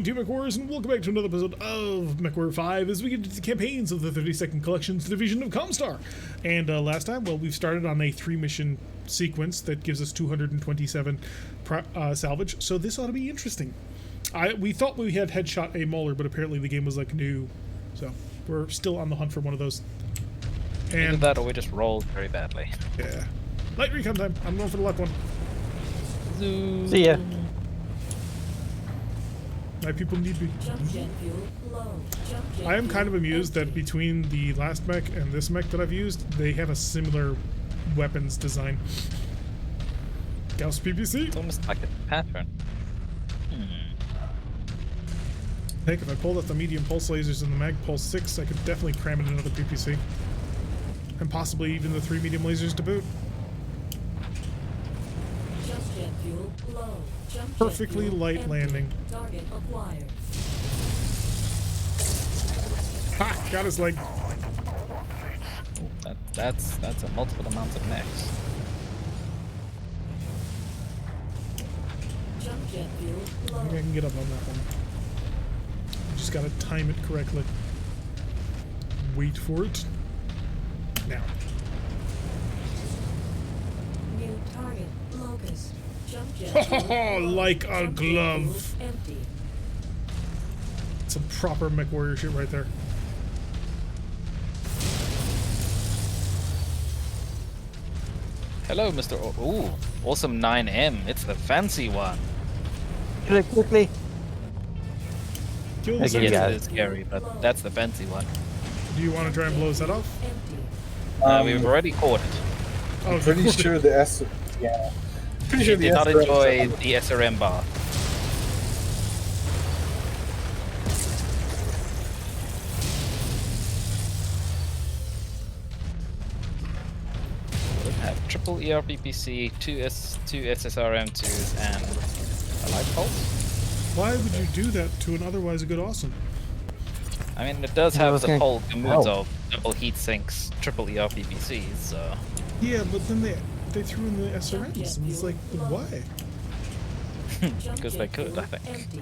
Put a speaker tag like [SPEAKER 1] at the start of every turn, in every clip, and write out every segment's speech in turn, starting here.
[SPEAKER 1] Two MechWarriors, and welcome back to another episode of MechWarrior 5 as we get into the campaigns of the 32nd Collection's Division of Comstar. And last time, well, we've started on a 3-mission sequence that gives us 227 salvage, so this ought to be interesting. We thought we had headshot a mauler, but apparently the game was like new, so we're still on the hunt for one of those. And
[SPEAKER 2] either that or we just rolled very badly.
[SPEAKER 1] Yeah. Light recon time. I'm going for the luck one.
[SPEAKER 2] Zoo.
[SPEAKER 3] See ya.
[SPEAKER 1] My people need me. I am kind of amused that between the last mech and this mech that I've used, they have a similar weapons design. Gauss PPC?
[SPEAKER 2] It's almost like a pattern.
[SPEAKER 1] Heck, if I pulled out the medium pulse lasers and the mag pulse 6, I could definitely cram in another PPC. And possibly even the 3 medium lasers to boot. Perfectly light landing.
[SPEAKER 4] Target acquired.
[SPEAKER 1] Ha! Got his leg.
[SPEAKER 2] That's a multiple amount of mechs.
[SPEAKER 4] Jump jet fuel
[SPEAKER 1] I think I can get up on that one. Just gotta time it correctly. Wait for it. Now.
[SPEAKER 4] New target locus. Jump jet fuel
[SPEAKER 1] Like a glove.
[SPEAKER 4] empty.
[SPEAKER 1] Some proper MechWarrior shit right there.
[SPEAKER 2] Hello, Mr. Ooh, awesome 9M. It's the fancy one.
[SPEAKER 3] Kill it quickly.
[SPEAKER 1] Kill the
[SPEAKER 3] Okay,
[SPEAKER 1] sentry.
[SPEAKER 3] yeah.
[SPEAKER 2] It is scary, but that's the fancy one.
[SPEAKER 1] Do you want to try and blow his head off?
[SPEAKER 4] Empty.
[SPEAKER 2] We've already caught it.
[SPEAKER 1] Oh,
[SPEAKER 5] Pretty sure the S. Yeah. Pretty
[SPEAKER 2] He
[SPEAKER 5] sure the
[SPEAKER 2] did not
[SPEAKER 5] SRM
[SPEAKER 2] enjoy the SRM bar. We have triple ERPPC, two SSRM2s, and a light pulse.
[SPEAKER 1] why would you do that to an otherwise a good awesome?
[SPEAKER 2] I mean, it does
[SPEAKER 3] I
[SPEAKER 2] have
[SPEAKER 3] was
[SPEAKER 2] the
[SPEAKER 3] gonna-
[SPEAKER 2] whole moods
[SPEAKER 3] Oh.
[SPEAKER 2] of double heat sinks, triple ERPPCs, so...
[SPEAKER 1] Yeah, but then they threw in the SRMs, and it's like, why?
[SPEAKER 4] Jump
[SPEAKER 2] Because
[SPEAKER 4] jet
[SPEAKER 2] they could,
[SPEAKER 4] fuel
[SPEAKER 2] I think.
[SPEAKER 4] Empty.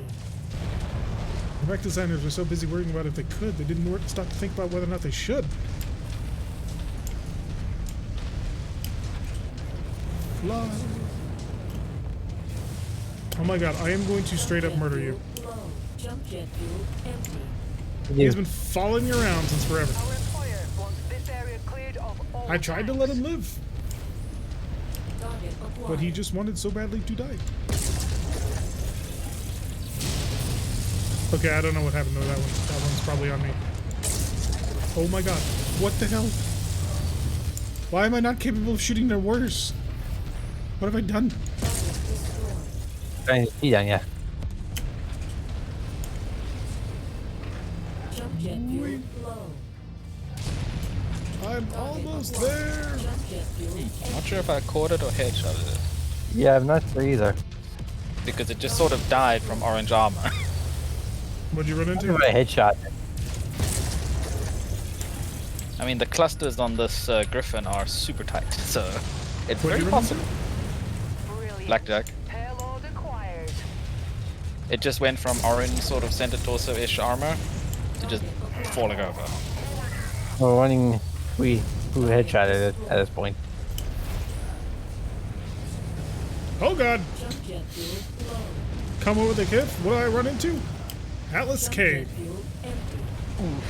[SPEAKER 1] The mech designers were so busy worrying about if they could, they didn't stop to think about whether or not they should. Fly. Oh my god, I am going to straight up murder you.
[SPEAKER 4] Low. Jump jet fuel empty.
[SPEAKER 1] He has been following you around since forever.
[SPEAKER 6] Our employer wants this area cleared of all
[SPEAKER 1] I tried to let him live,
[SPEAKER 4] Target acquired.
[SPEAKER 1] but he just wanted so badly to die. Okay, I don't know what happened to that one. That one's probably on me. Oh my god. What the hell? Why am I not capable of shooting their warriors? What have I done?
[SPEAKER 3] Trying to see down, yeah.
[SPEAKER 4] Jump jet fuel low.
[SPEAKER 1] I'm almost there.
[SPEAKER 4] Jump jet fuel
[SPEAKER 2] I'm not sure if I caught it or headshotted it,
[SPEAKER 3] Yeah, I'm not sure either.
[SPEAKER 2] because it just sort of died from orange armor.
[SPEAKER 1] What'd you run
[SPEAKER 3] I
[SPEAKER 1] into?
[SPEAKER 3] got a headshot.
[SPEAKER 2] I mean, the clusters on this Griffin are super tight, so it's
[SPEAKER 1] What'd
[SPEAKER 2] very
[SPEAKER 1] you run into?
[SPEAKER 2] possible.
[SPEAKER 6] Brilliant.
[SPEAKER 2] Blackjack.
[SPEAKER 6] Payload acquired.
[SPEAKER 2] It just went from orange sort of center torso-ish armor to just falling over.
[SPEAKER 3] We're running. Who headshotted it at this point?
[SPEAKER 1] Oh god.
[SPEAKER 4] Jump jet fuel low.
[SPEAKER 1] Come over the cliff. What do I run into? Atlas
[SPEAKER 4] Jump
[SPEAKER 1] K.
[SPEAKER 4] jet fuel empty.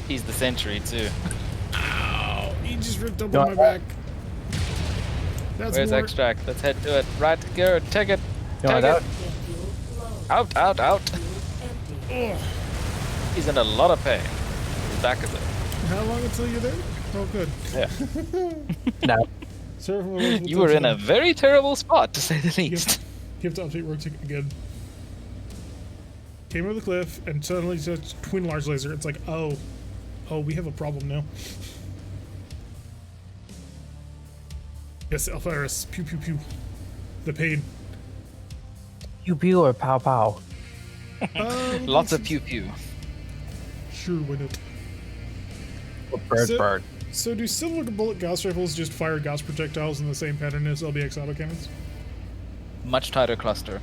[SPEAKER 2] He's the sentry too.
[SPEAKER 1] Ow. He just ripped up
[SPEAKER 3] No,
[SPEAKER 1] on my back. That's
[SPEAKER 2] Where's
[SPEAKER 1] more.
[SPEAKER 2] extract? Let's head to it. Right, go, take it.
[SPEAKER 3] You
[SPEAKER 2] Take
[SPEAKER 3] want out?
[SPEAKER 2] it.
[SPEAKER 4] Jet fuel low.
[SPEAKER 2] Out, out, out.
[SPEAKER 4] Empty.
[SPEAKER 1] Ugh.
[SPEAKER 2] He's in a lot of pain. His back is it.
[SPEAKER 1] How long until you're there? Oh good.
[SPEAKER 2] Yeah.
[SPEAKER 3] No.
[SPEAKER 1] Sir, from the
[SPEAKER 2] You were in a very terrible spot, to say the least.
[SPEAKER 1] You have to update RogueTech again. Came over the cliff and suddenly just twin large laser. It's like, oh, we have a problem now. Yes, Alpharis. Pew pew pew. The pain.
[SPEAKER 3] Pew pew or pow pow?
[SPEAKER 2] Lots of pew pew.
[SPEAKER 1] Sure, why not?
[SPEAKER 3] Or bird
[SPEAKER 1] So-
[SPEAKER 3] bird?
[SPEAKER 1] So do silver bullet Gauss rifles just fire Gauss projectiles in the same pattern as LBX autocannons?
[SPEAKER 2] Much tighter cluster.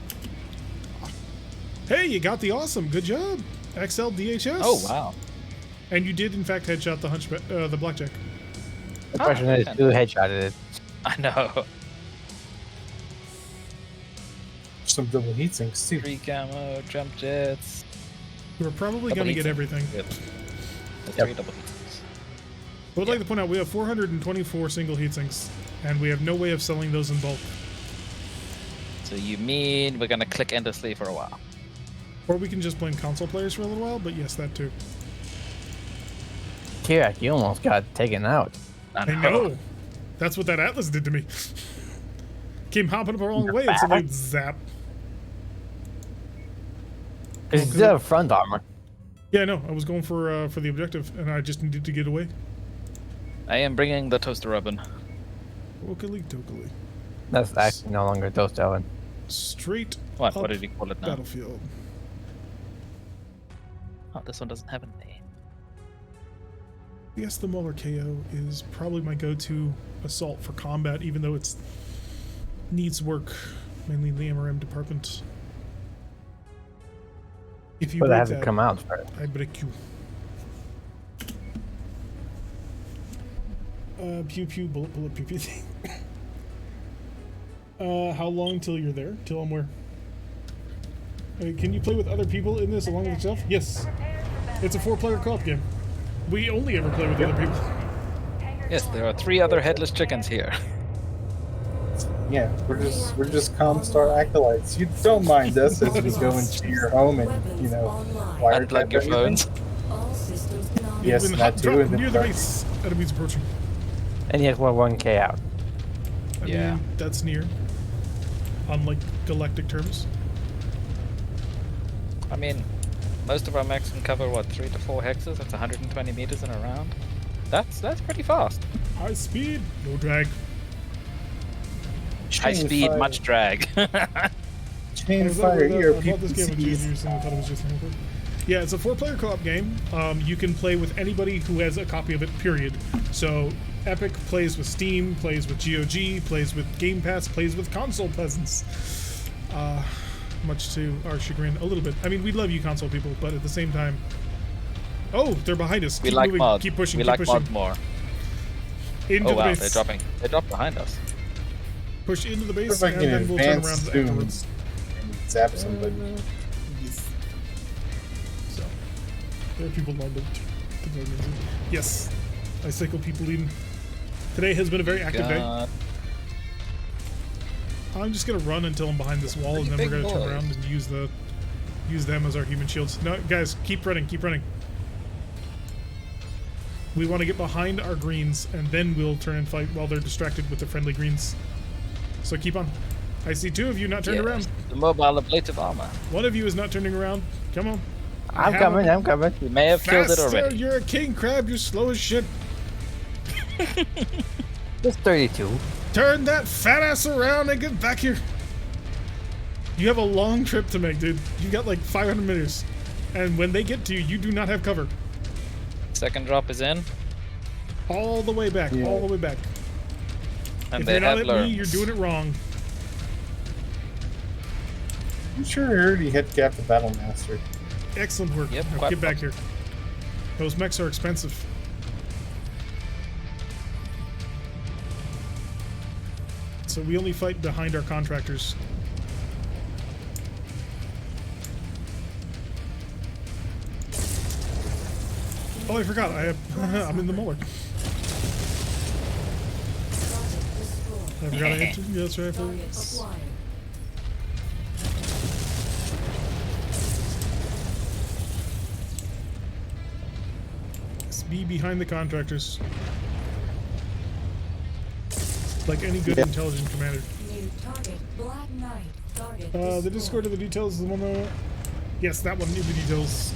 [SPEAKER 1] Hey, you got the awesome. Good job. XL DHS.
[SPEAKER 2] Oh wow.
[SPEAKER 1] And you did, in fact, headshot the blackjack.
[SPEAKER 3] The question is, who headshotted it?
[SPEAKER 2] I know.
[SPEAKER 5] Some double heat sinks too.
[SPEAKER 2] 3 camo, jump jets.
[SPEAKER 1] We're probably
[SPEAKER 2] Double
[SPEAKER 1] going to get
[SPEAKER 2] heat.
[SPEAKER 1] everything.
[SPEAKER 2] Yep. That's
[SPEAKER 3] Yep.
[SPEAKER 2] 3 double heats.
[SPEAKER 1] I would like to point out we have 424 single heat sinks, and we have no way of selling those in bulk.
[SPEAKER 2] So you mean we're gonna click endlessly for a while?
[SPEAKER 1] Or we can just blame console players for a little while, but yes, that too.
[SPEAKER 3] Kirak, you almost got taken out.
[SPEAKER 1] I know. That's what that Atlas did to me. Came hopping up a wrong way and suddenly zap.
[SPEAKER 3] Because you still have front armor.
[SPEAKER 1] Yeah, no, I was going for the objective, and I just needed to get away.
[SPEAKER 2] I am bringing the toaster oven.
[SPEAKER 1] Okily dokily.
[SPEAKER 3] That's actually no longer toast oven.
[SPEAKER 1] Straight
[SPEAKER 2] What?
[SPEAKER 1] up
[SPEAKER 2] What did you call it now?
[SPEAKER 1] battlefield.
[SPEAKER 2] Oh, this one doesn't have a name.
[SPEAKER 1] Yes, the Muller KO is probably my go-to assault for combat, even though it's needs work, mainly in the MRM department. If you
[SPEAKER 3] But it
[SPEAKER 1] break
[SPEAKER 3] hasn't
[SPEAKER 1] that,
[SPEAKER 3] come out first.
[SPEAKER 1] I break you. Pew pew, bullet pew pew thing. How long till you're there? Till I'm where? Can you play with other people in this along with yourself? Yes. It's a 4-player co-op game. We only ever play with other people.
[SPEAKER 2] Yes, there are 3 other headless chickens here.
[SPEAKER 5] Yeah, we're just Comstar acolytes. You don't mind us as we go into your home and
[SPEAKER 2] Unplug your phones.
[SPEAKER 4] All systems nominal.
[SPEAKER 5] Yes,
[SPEAKER 1] Even
[SPEAKER 5] that
[SPEAKER 1] hot
[SPEAKER 5] too.
[SPEAKER 1] drop
[SPEAKER 5] And
[SPEAKER 1] near
[SPEAKER 5] then
[SPEAKER 1] the base. Enemies approaching.
[SPEAKER 3] And yet we're 1k out.
[SPEAKER 1] I
[SPEAKER 2] Yeah.
[SPEAKER 1] mean, that's near. On like galactic terms.
[SPEAKER 2] I mean, most of our mechs can cover what 3 to 4 hexes. That's 120 meters in a round. That's pretty fast.
[SPEAKER 1] High speed, no drag.
[SPEAKER 2] High speed, much drag.
[SPEAKER 5] Chain
[SPEAKER 1] I
[SPEAKER 5] fire here,
[SPEAKER 1] thought this game was easier,
[SPEAKER 5] PPCs.
[SPEAKER 1] so I thought it was just simple. Yeah, it's a 4-player co-op game. You can play with anybody who has a copy of it, period. So Epic plays with Steam, plays with GOG, plays with Game Pass, plays with console peasants. Much to our chagrin, a little bit. I mean, we love you console people, but at the same time... Oh, they're behind us.
[SPEAKER 2] We
[SPEAKER 1] Keep
[SPEAKER 2] like
[SPEAKER 1] moving.
[SPEAKER 2] mods.
[SPEAKER 1] Keep pushing,
[SPEAKER 2] We
[SPEAKER 1] keep
[SPEAKER 2] like
[SPEAKER 1] pushing.
[SPEAKER 2] mods more.
[SPEAKER 1] Into
[SPEAKER 2] Oh
[SPEAKER 1] the
[SPEAKER 2] wow,
[SPEAKER 1] base.
[SPEAKER 2] they're dropping. They dropped behind us.
[SPEAKER 1] Push into the base,
[SPEAKER 5] If I
[SPEAKER 1] and
[SPEAKER 5] can
[SPEAKER 1] then we'll turn
[SPEAKER 5] advance
[SPEAKER 1] around
[SPEAKER 5] soon.
[SPEAKER 1] afterwards.
[SPEAKER 5] Zap somebody.
[SPEAKER 1] So, there are people lined up to go against it. Yes, I cycle people in. Today has been a very active day.
[SPEAKER 2] God.
[SPEAKER 1] I'm just gonna run until I'm behind this wall, and then
[SPEAKER 2] Pretty
[SPEAKER 1] we're
[SPEAKER 2] big
[SPEAKER 1] gonna turn
[SPEAKER 2] boys.
[SPEAKER 1] around and use them as our human shields. No, guys, keep running, keep running. We want to get behind our greens, and then we'll turn and fight while they're distracted with the friendly greens. So keep on. I see 2 of you not turned
[SPEAKER 2] Yes,
[SPEAKER 1] around.
[SPEAKER 2] The mobile ablative armor.
[SPEAKER 1] 1 of you is not turning around. Come on.
[SPEAKER 3] I'm
[SPEAKER 1] Have
[SPEAKER 3] coming,
[SPEAKER 1] them.
[SPEAKER 3] I'm coming.
[SPEAKER 2] We may have killed it
[SPEAKER 1] Faster,
[SPEAKER 2] already.
[SPEAKER 1] you're a king crab. You're slow as shit.
[SPEAKER 3] Just 32.
[SPEAKER 1] Turn that fat ass around and get back here. You have a long trip to make, dude. You got like 500 meters. And when they get to you, you do not have cover.
[SPEAKER 2] Second drop is in,
[SPEAKER 1] All the way back,
[SPEAKER 5] Yeah.
[SPEAKER 1] all the way back.
[SPEAKER 2] and
[SPEAKER 1] If
[SPEAKER 2] they
[SPEAKER 1] you're not
[SPEAKER 2] have
[SPEAKER 1] at me,
[SPEAKER 2] learned.
[SPEAKER 1] you're doing it wrong.
[SPEAKER 5] I'm sure I already hit Gap the Battle Master.
[SPEAKER 1] Excellent work.
[SPEAKER 2] Yep,
[SPEAKER 1] Now
[SPEAKER 2] quite
[SPEAKER 1] get back here. Those mechs are expensive. So we only fight behind our contractors. Oh, I forgot. I have. I'm in the Muller. I forgot I had to. Yeah, that's right. I forgot.
[SPEAKER 4] Target acquired.
[SPEAKER 1] Let's be behind the contractors. Like any good
[SPEAKER 5] Yeah.
[SPEAKER 1] intelligent commander.
[SPEAKER 4] New target. Black Knight. Target.
[SPEAKER 1] The
[SPEAKER 4] destroyed.
[SPEAKER 1] Discord of the details is the one that. Yes, that one in the details.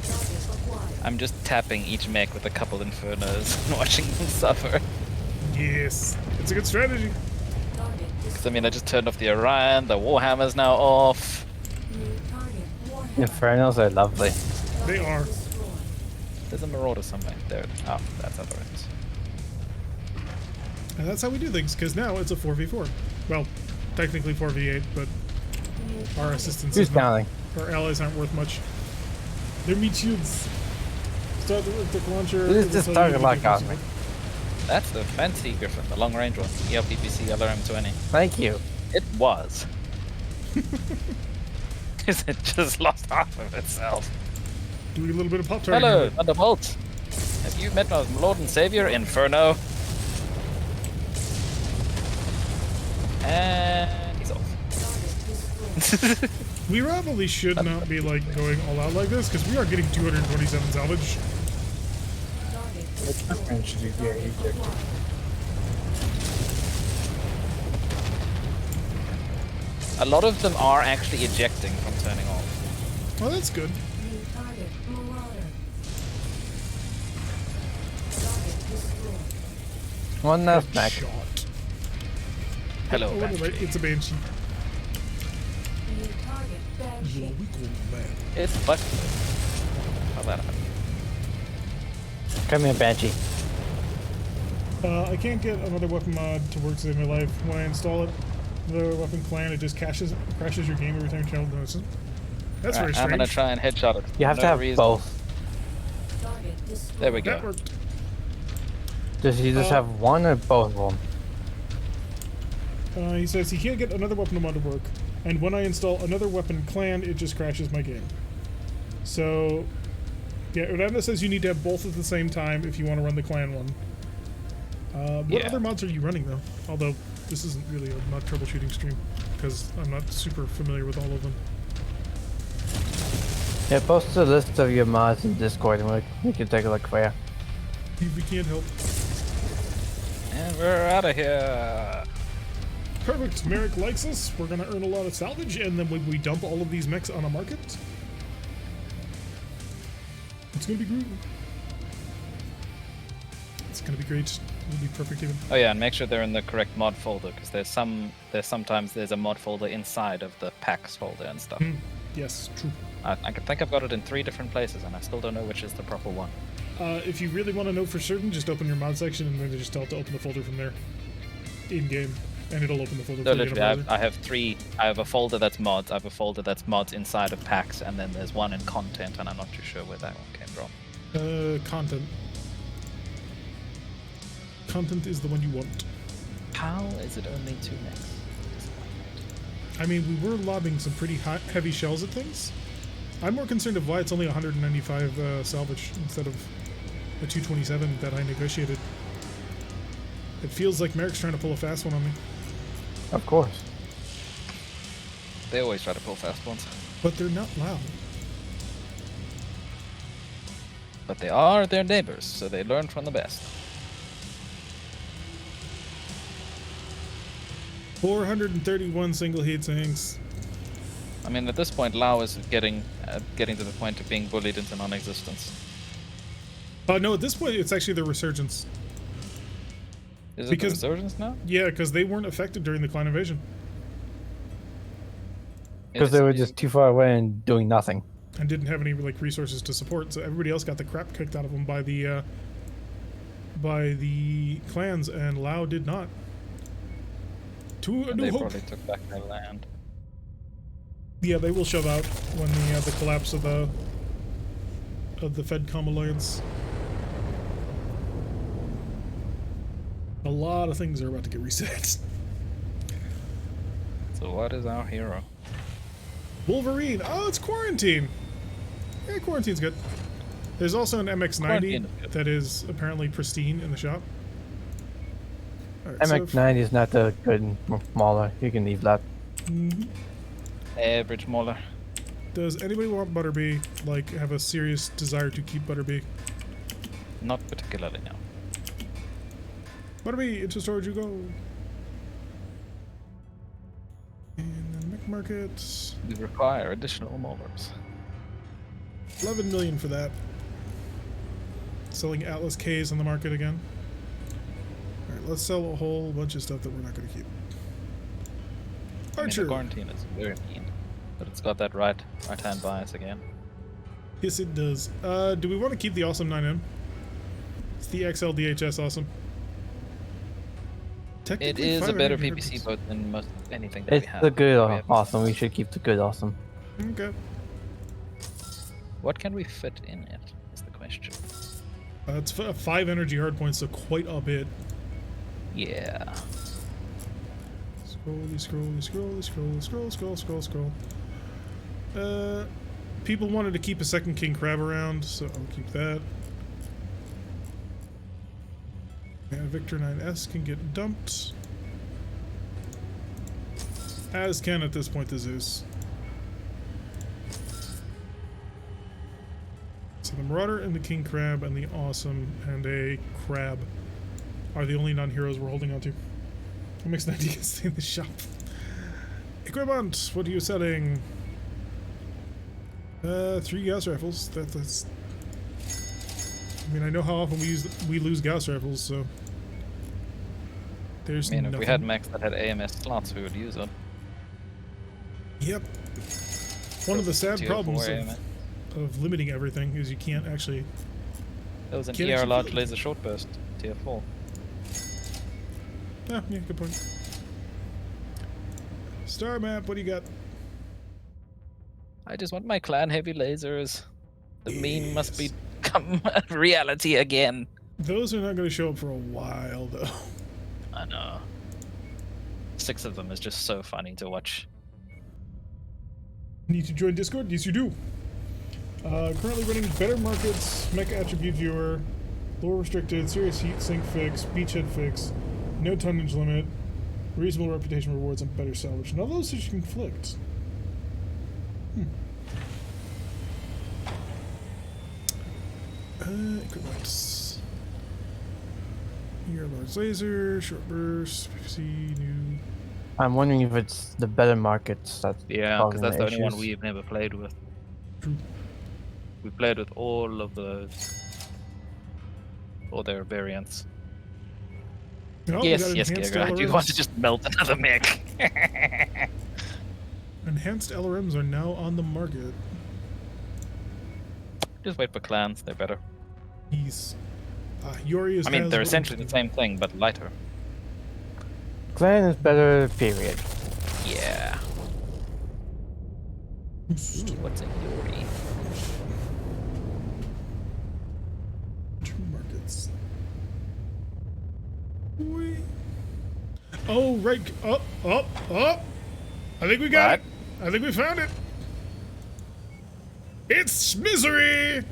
[SPEAKER 4] Target acquired.
[SPEAKER 2] I'm just tapping each mech with a couple infernos and watching them suffer.
[SPEAKER 1] Yes, it's a good strategy.
[SPEAKER 4] Target
[SPEAKER 2] Because I mean, I just turned off the Orion, the Warhammer's now off.
[SPEAKER 4] New target. Warhammer.
[SPEAKER 3] Infernos are lovely.
[SPEAKER 1] They are.
[SPEAKER 4] Destroyed.
[SPEAKER 2] There's a Marauder somewhere. There. Oh, that's other end.
[SPEAKER 1] And that's how we do things, because now it's a 4v4. Well, technically 4v8, but Our assistance
[SPEAKER 3] Who's
[SPEAKER 1] is not,
[SPEAKER 3] counting?
[SPEAKER 1] our allies aren't worth much. They're meat shields. Start the RogueTech launcher.
[SPEAKER 3] Who's
[SPEAKER 1] It'll
[SPEAKER 3] this
[SPEAKER 1] tell you
[SPEAKER 3] target
[SPEAKER 1] to
[SPEAKER 3] lock
[SPEAKER 1] give
[SPEAKER 3] on
[SPEAKER 1] support.
[SPEAKER 3] me?
[SPEAKER 2] That's the fancy Griffin, the long range one. ELPPC LRM-20.
[SPEAKER 3] Thank you.
[SPEAKER 2] It was. Because it just lost half of itself.
[SPEAKER 1] Doing a little bit of pop targeting.
[SPEAKER 2] Hello,
[SPEAKER 1] with it.
[SPEAKER 2] Thunderbolt. Have you met my Lord and Savior, Inferno? And he's off.
[SPEAKER 1] We probably should not be like going all out like this because we are getting 227 salvage.
[SPEAKER 5] This man should be ejected.
[SPEAKER 2] A lot of them are actually ejecting from turning off.
[SPEAKER 1] Oh, that's good.
[SPEAKER 4] New target, Marauder. Target destroyed.
[SPEAKER 3] One left back.
[SPEAKER 1] Shot.
[SPEAKER 2] Hello,
[SPEAKER 1] Oh, wait,
[SPEAKER 2] Banshee.
[SPEAKER 1] it's a banshee.
[SPEAKER 4] New target, Banshee.
[SPEAKER 2] It's but. How about that?
[SPEAKER 3] Come here, Banshee.
[SPEAKER 1] I can't get another weapon mod to work to save my life. When I install it, the weapon clan, it just crashes your game every time you channel notices. That's very
[SPEAKER 2] I'm
[SPEAKER 1] strange.
[SPEAKER 2] gonna try and headshot it.
[SPEAKER 3] You have
[SPEAKER 2] No
[SPEAKER 3] to have
[SPEAKER 2] reason.
[SPEAKER 3] both.
[SPEAKER 4] Target destroyed.
[SPEAKER 2] There we
[SPEAKER 1] That
[SPEAKER 2] go.
[SPEAKER 1] worked.
[SPEAKER 3] Does he just have one or both of them?
[SPEAKER 1] He says he can't get another weapon mod to work, and when I install another weapon clan, it just crashes my game. So, yeah, Uranda says you need to have both at the same time if you want to run the clan one. What
[SPEAKER 2] Yeah.
[SPEAKER 1] other mods are you running though? Although this isn't really a mod troubleshooting stream because I'm not super familiar with all of them.
[SPEAKER 3] Yeah, post a list of your mods in Discord and we can take a look for you.
[SPEAKER 1] We can't help.
[SPEAKER 2] And we're out of here.
[SPEAKER 1] Perfect. Merrick likes us. We're gonna earn a lot of salvage, and then when we dump all of these mechs on a market, it's gonna be great. It's gonna be great. It'll be perfect even.
[SPEAKER 2] Oh yeah, and make sure they're in the correct mod folder because sometimes there's a mod folder inside of the packs folder and stuff.
[SPEAKER 1] Yes, true.
[SPEAKER 2] I think I've got it in 3 different places and I still don't know which is the proper one.
[SPEAKER 1] If you really want to know for certain, just open your mod section and then just tell it to open the folder from there, in game, and it'll open the folder.
[SPEAKER 2] No,
[SPEAKER 1] for you in a
[SPEAKER 2] literally,
[SPEAKER 1] browser.
[SPEAKER 2] I have 3. I have a folder that's mods. I have a folder that's mods inside of packs, and then there's one in content, and I'm not too sure where that one came from.
[SPEAKER 1] Content. Content is the one you want.
[SPEAKER 2] How is it only 2 mechs?
[SPEAKER 1] I mean, we were lobbing some pretty heavy shells at things. I'm more concerned of why it's only 195 salvage instead of the 227 that I negotiated. It feels like Merrick's trying to pull a fast one on me.
[SPEAKER 3] Of course.
[SPEAKER 2] They always try to pull fast ones.
[SPEAKER 1] But they're not loud.
[SPEAKER 2] But they are their neighbors, so they learn from the best.
[SPEAKER 1] 431 single heat sinks.
[SPEAKER 2] I mean, at this point, Lao is getting to the point of being bullied into non-existence.
[SPEAKER 1] No, at this point, it's actually the resurgence.
[SPEAKER 2] Is it
[SPEAKER 1] Because-
[SPEAKER 2] the resurgence now?
[SPEAKER 1] Yeah, because they weren't affected during the clan invasion.
[SPEAKER 3] Because they were just too far away and doing nothing.
[SPEAKER 1] And didn't have any like resources to support, so everybody else got the crap kicked out of them by the clans, and Lao did not. To a
[SPEAKER 2] And
[SPEAKER 1] new
[SPEAKER 2] they
[SPEAKER 1] hope.
[SPEAKER 2] probably took back their land.
[SPEAKER 1] Yeah, they will shove out when the collapse of the FedCom alliance. A lot of things are about to get reset.
[SPEAKER 2] So what is our hero?
[SPEAKER 1] Wolverine. Oh, it's Quarantine. Yeah, Quarantine's good. There's also an MX-90
[SPEAKER 2] Quarantine is good.
[SPEAKER 1] that is apparently pristine in the shop. All right, so if-
[SPEAKER 3] MX-90 is not the good mauler. You can leave that.
[SPEAKER 2] Average Mauler.
[SPEAKER 1] Does anybody want Butterbee? Like, have a serious desire to keep Butterbee?
[SPEAKER 2] Not particularly, no.
[SPEAKER 1] Butterbee, into storage you go. And then Mech Market.
[SPEAKER 2] We require additional Maulers.
[SPEAKER 1] 11 million for that. Selling Atlas Ks on the market again. Alright, let's sell a whole bunch of stuff that we're not going to keep.
[SPEAKER 2] I mean,
[SPEAKER 1] Archer.
[SPEAKER 2] the quarantine is very mean, but it's got that right-hand bias again.
[SPEAKER 1] Yes, it does. Do we want to keep the Awesome 9M? It's the XL DHS Awesome.
[SPEAKER 2] It
[SPEAKER 1] Technically,
[SPEAKER 2] is a
[SPEAKER 1] 500
[SPEAKER 2] better
[SPEAKER 1] hertz.
[SPEAKER 2] PPC boat than most anything that
[SPEAKER 3] It's
[SPEAKER 2] we have.
[SPEAKER 3] the good
[SPEAKER 2] We have-
[SPEAKER 3] awesome. We should keep the good awesome.
[SPEAKER 1] Okay.
[SPEAKER 2] What can we fit in it? Is the question.
[SPEAKER 1] It's 5 energy hard points, so quite a bit.
[SPEAKER 2] Yeah.
[SPEAKER 1] Scroll. People wanted to keep a second king crab around, so I'll keep that. And Victor 9S can get dumped. As can at this point the Zeus. So the Marauder and the King Crab and the Awesome and a Crab are the only non-heroes we're holding on to. What makes an idea to stay in the shop? Equipment, what are you selling? 3 Gauss rifles. That's. I mean, I know how often we lose Gauss rifles, so. There's
[SPEAKER 2] I mean, if
[SPEAKER 1] nothing.
[SPEAKER 2] we had mechs that had AMS slots, we would use it.
[SPEAKER 1] Yep. One of the sad
[SPEAKER 2] Tier
[SPEAKER 1] problems
[SPEAKER 2] 4 AMS.
[SPEAKER 1] of limiting everything is you can't actually.
[SPEAKER 2] That was an
[SPEAKER 1] Can't
[SPEAKER 2] ER
[SPEAKER 1] actually
[SPEAKER 2] large
[SPEAKER 1] fill it.
[SPEAKER 2] laser short burst, tier 4.
[SPEAKER 1] Yeah, good point. Star map, what do you got?
[SPEAKER 2] I just want my clan heavy lasers. The meme must become a reality again.
[SPEAKER 1] Those are not going to show up for a while, though.
[SPEAKER 2] I know. 6 of them is just so funny to watch.
[SPEAKER 1] Need to join Discord? Yes, you do. Currently running better markets, mech attribute viewer, lower restricted, serious heat sink fix, beachhead fix, no tonnage limit, reasonable reputation rewards, and better salvage. None of those should conflict. Equipment. Here, large laser, short burst, PVC, new.
[SPEAKER 3] I'm wondering if it's the better markets that's
[SPEAKER 2] Yeah, because
[SPEAKER 3] causing
[SPEAKER 2] that's the only one
[SPEAKER 3] issues.
[SPEAKER 2] we've never played with.
[SPEAKER 1] True.
[SPEAKER 2] We played with all of those. All their variants.
[SPEAKER 1] Oh, we
[SPEAKER 2] yes,
[SPEAKER 1] got
[SPEAKER 2] yes,
[SPEAKER 1] enhanced
[SPEAKER 2] Giga. I do want to
[SPEAKER 1] LRMs.
[SPEAKER 2] just melt another mech.
[SPEAKER 1] Enhanced LRMs are now on the market.
[SPEAKER 2] Just wait for clans, they're better.
[SPEAKER 1] He's. Yori is.
[SPEAKER 2] I mean,
[SPEAKER 1] has
[SPEAKER 2] they're
[SPEAKER 1] what-
[SPEAKER 2] essentially the same thing, but lighter.
[SPEAKER 3] Clan is better, period.
[SPEAKER 2] Yeah. Ooh, what's a Yori?
[SPEAKER 1] Two markets. Whee. Oh, right. Up. I think we got
[SPEAKER 2] What?
[SPEAKER 1] it. I think we found it. It's Misery!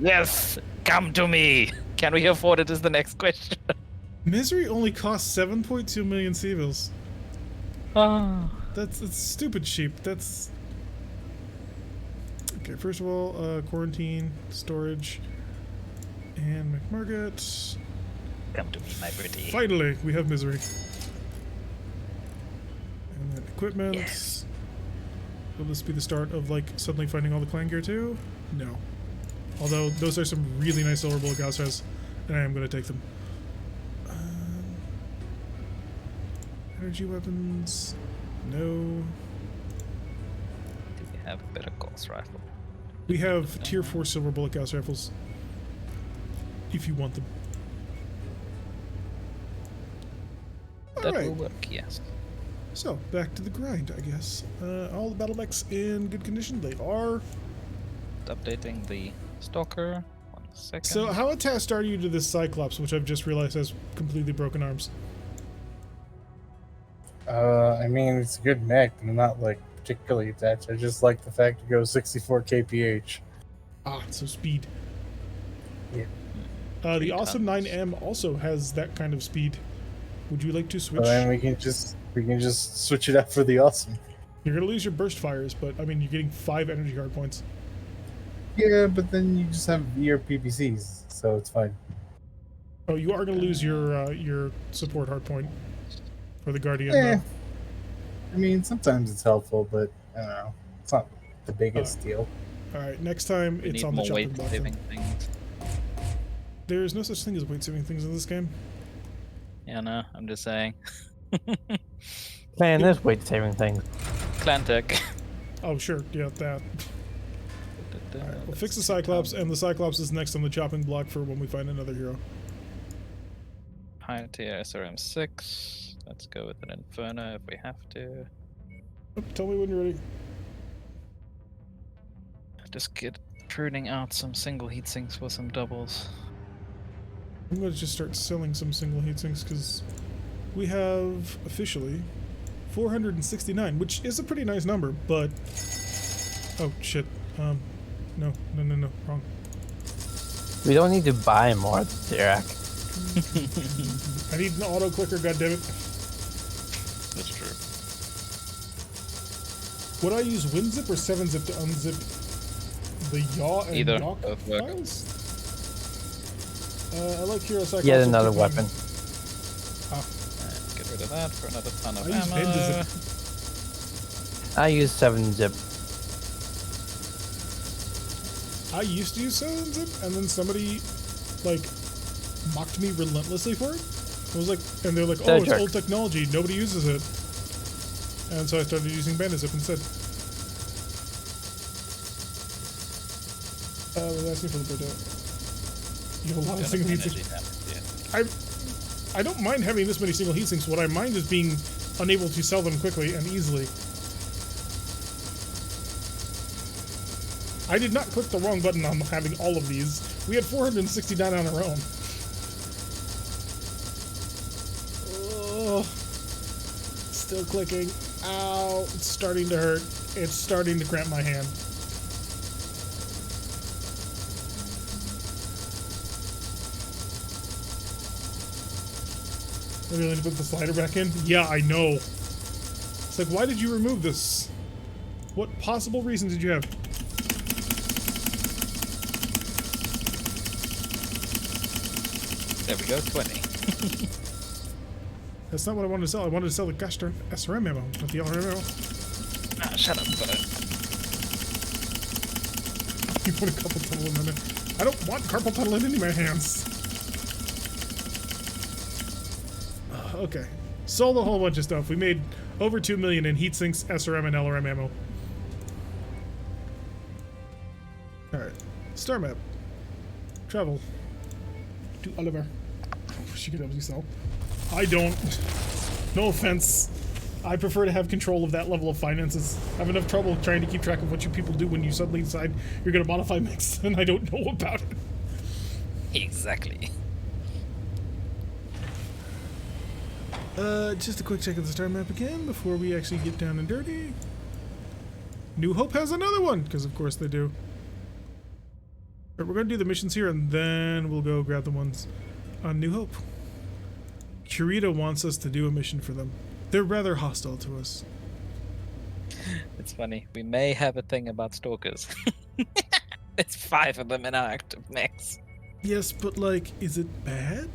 [SPEAKER 2] Yes! Come to me! Can we afford it is the next question.
[SPEAKER 1] Misery only costs 7.2 million C-bills.
[SPEAKER 2] Ah.
[SPEAKER 1] That's stupid cheap. That's... Okay, first of all, quarantine, storage, and McMarket.
[SPEAKER 2] Come to me, my pretty.
[SPEAKER 1] Finally, we have Misery. And then equipment.
[SPEAKER 2] Yes.
[SPEAKER 1] Will this be the start of, like, suddenly finding all the clan gear too? No. Although, those are some really nice silver bullet Gauss res, and I am going to take them. Energy weapons. No.
[SPEAKER 2] Do we have a better Gauss rifle?
[SPEAKER 1] We have tier 4 silver bullet Gauss rifles. If you want them.
[SPEAKER 2] That will
[SPEAKER 1] Alright,
[SPEAKER 2] work, yes.
[SPEAKER 1] so back to the grind, I guess. All the battle mechs in good condition. They are.
[SPEAKER 2] Updating the Stalker. 1 second.
[SPEAKER 1] So, how attached are you to this Cyclops, which I've just realized has completely broken arms?
[SPEAKER 5] I mean, it's a good mech, but I'm not like particularly attached. I just like the fact it goes 64 kph.
[SPEAKER 1] Ah, so speed.
[SPEAKER 5] Yeah.
[SPEAKER 1] The
[SPEAKER 2] 3
[SPEAKER 1] Awesome
[SPEAKER 2] tons.
[SPEAKER 1] 9M also has that kind of speed. Would you like to switch?
[SPEAKER 5] But then we can just switch it out for the awesome.
[SPEAKER 1] You're gonna lose your burst fires, but I mean, you're getting 5 energy hard points.
[SPEAKER 5] Yeah, but then you just have your PPCs, so it's fine.
[SPEAKER 1] Oh, you are gonna lose your support hard point for the Guardian.
[SPEAKER 5] Yeah.
[SPEAKER 1] though.
[SPEAKER 5] I mean, sometimes it's helpful, but I don't know. It's not the biggest deal.
[SPEAKER 1] All right, next time
[SPEAKER 2] We
[SPEAKER 1] it's
[SPEAKER 2] need
[SPEAKER 1] on the
[SPEAKER 2] more
[SPEAKER 1] chopping
[SPEAKER 2] weight
[SPEAKER 1] block.
[SPEAKER 2] saving things.
[SPEAKER 1] There's no such thing as weight saving things in this game.
[SPEAKER 2] Yeah, no, I'm just saying.
[SPEAKER 3] Clan is weight saving things.
[SPEAKER 2] Clan tech.
[SPEAKER 1] Oh, sure, yeah, that. All right, we'll fix the Cyclops, and the Cyclops is next on the chopping block for when we find another hero.
[SPEAKER 2] Pioneer SRM6. Let's go with an Inferno if we have to.
[SPEAKER 1] Oh, tell me when you're ready.
[SPEAKER 2] Just get pruning out some single heat sinks for some doubles.
[SPEAKER 1] I'm going to just start selling some single heatsinks because we have officially 469, which is a pretty nice number, but... Oh, shit. No, wrong.
[SPEAKER 3] We don't need to buy more, Derek.
[SPEAKER 1] I need an auto clicker, goddammit.
[SPEAKER 2] That's true.
[SPEAKER 1] Would I use WinZip or 7-zip to unzip the yaw and
[SPEAKER 2] Either,
[SPEAKER 1] dock
[SPEAKER 2] both work.
[SPEAKER 1] files? I like Hirosaki.
[SPEAKER 3] Yet
[SPEAKER 1] also
[SPEAKER 3] another
[SPEAKER 1] took
[SPEAKER 3] weapon.
[SPEAKER 2] Get rid of that for another ton of
[SPEAKER 1] I use
[SPEAKER 2] ammo.
[SPEAKER 1] Bandizip.
[SPEAKER 3] I use 7-zip.
[SPEAKER 1] I used to use 7-zip, and then somebody, like, mocked me relentlessly for it. I was like, and they're like,
[SPEAKER 3] They're
[SPEAKER 1] oh, it's
[SPEAKER 3] jerk.
[SPEAKER 1] old technology, nobody uses it. And so I started using Bandizip instead. Was asking for the bird. You have a lot of single heatsinks. I don't mind having this many single heatsinks. What I mind is being unable to sell them quickly and easily. I did not click the wrong button on having all of these. We had 469 on our own. Oh, still clicking. Ow, it's starting to hurt. It's starting to cramp my hand. I really need to put the slider back in? Yeah, I know. It's like, why did you remove this? What possible reason did you have?
[SPEAKER 2] There we go, 20.
[SPEAKER 1] That's not what I wanted to sell. I wanted to sell the gosh darn SRM ammo, not the LRM ammo.
[SPEAKER 2] Ah, shut up, but
[SPEAKER 1] You put a carpal tunnel in there. I don't want carpal tunnel in my hands. Okay. Sold a whole bunch of stuff. We made over 2 million in heat sinks, SRM, and LRM ammo. Alright. Star map. Travel. To Oliver. She could help you sell. I don't. No offense. I prefer to have control of that level of finances. I have enough trouble trying to keep track of what you people do when you suddenly decide you're going to modify mix, and I don't know about it.
[SPEAKER 2] exactly.
[SPEAKER 1] Just a quick check of the star map again before we actually get down and dirty. New Hope has another one, because of course they do. But we're going to do the missions here, and then we'll go grab the ones on New Hope. Kurita wants us to do a mission for them. They're rather hostile to us.
[SPEAKER 2] It's funny. We may have a thing about stalkers. It's 5 of them in our active mix.
[SPEAKER 1] Yes, but like, is it bad?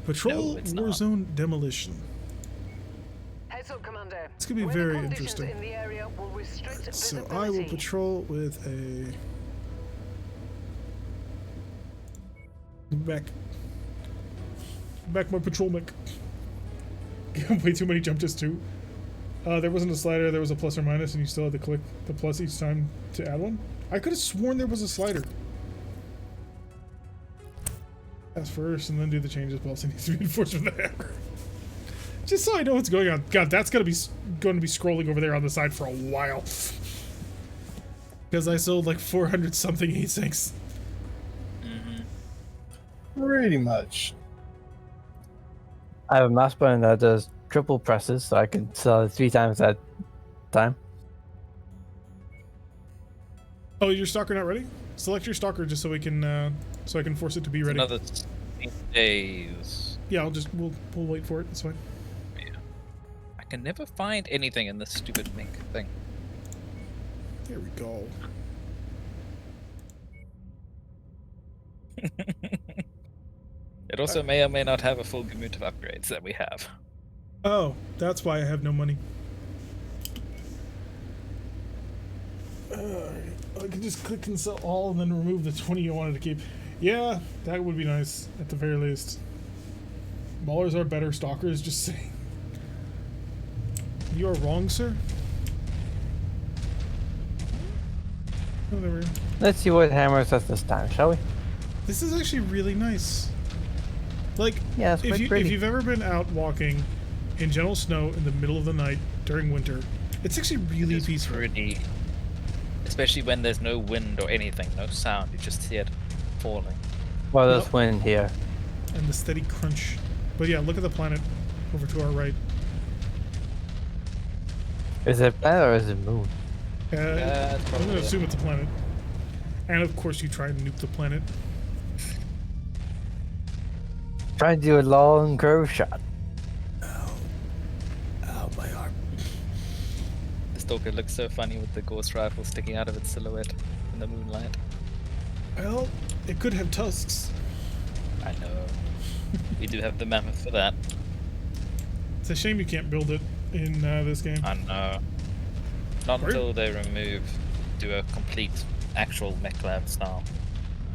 [SPEAKER 1] Patrol
[SPEAKER 2] No, it's not.
[SPEAKER 1] Warzone Demolition.
[SPEAKER 6] Heads up, Commander.
[SPEAKER 1] It's gonna be
[SPEAKER 6] Weather
[SPEAKER 1] very
[SPEAKER 6] conditions
[SPEAKER 1] interesting.
[SPEAKER 6] In the area will restrict
[SPEAKER 1] So
[SPEAKER 6] visibility.
[SPEAKER 1] I will patrol with a... Back my patrol mech. Way too many jump just too. There wasn't a slider, there was a plus or minus, and you still had to click the plus each time to add one. I could have sworn there was a slider. Pass first and then do the changes. Policy needs to be enforced with the hammer. Just so I know what's going on. God, that's going to be scrolling over there on the side for a while. Because I sold like 400 something heat sinks.
[SPEAKER 5] Pretty much.
[SPEAKER 3] I have a mouse button that does triple presses, so I can sell it 3 times at a time.
[SPEAKER 1] Oh, your stalker not ready? Select your stalker just so we can so I can force it to be ready.
[SPEAKER 2] Another 8 days.
[SPEAKER 1] Yeah, we'll wait for it. It's fine.
[SPEAKER 2] Yeah. I can never find anything in this stupid mink thing.
[SPEAKER 1] There we go.
[SPEAKER 2] It also may or may not have a full gamut of upgrades that we have.
[SPEAKER 1] Oh, that's why I have no money. I can just click and sell all and then remove the 20 you wanted to keep. Yeah, that would be nice, at the very least. Ballers are better stalkers, just saying. You are wrong, sir. Oh, there we go.
[SPEAKER 3] Let's see what hammers us this time, shall we?
[SPEAKER 1] This is actually really nice. Like,
[SPEAKER 3] Yeah, it's
[SPEAKER 1] if
[SPEAKER 3] quite pretty.
[SPEAKER 1] you've ever been out walking in gentle snow in the middle of the night during winter. It's actually really
[SPEAKER 2] It's
[SPEAKER 1] peaceful.
[SPEAKER 2] pretty, especially when there's no wind or anything, no sound. You just hear it falling.
[SPEAKER 3] Well,
[SPEAKER 1] Yep.
[SPEAKER 3] there's wind here.
[SPEAKER 1] And the steady crunch. But yeah, look at the planet over to our right.
[SPEAKER 3] Is it planet or is it moon?
[SPEAKER 1] I'm
[SPEAKER 2] it's
[SPEAKER 1] going
[SPEAKER 2] probably
[SPEAKER 1] to
[SPEAKER 2] it.
[SPEAKER 1] assume it's a planet. And of course, you try and nuke the planet.
[SPEAKER 3] Trying to do a long curve shot.
[SPEAKER 1] Ow, my arm.
[SPEAKER 2] The Stalker looks so funny with the ghost rifle sticking out of its silhouette in the moonlight.
[SPEAKER 1] Well, it could have tusks.
[SPEAKER 2] I know. We do have the mammoth for that.
[SPEAKER 1] It's a shame you can't build it in this game.
[SPEAKER 2] I know. Not
[SPEAKER 1] Where-
[SPEAKER 2] until they do a complete actual mech lab style.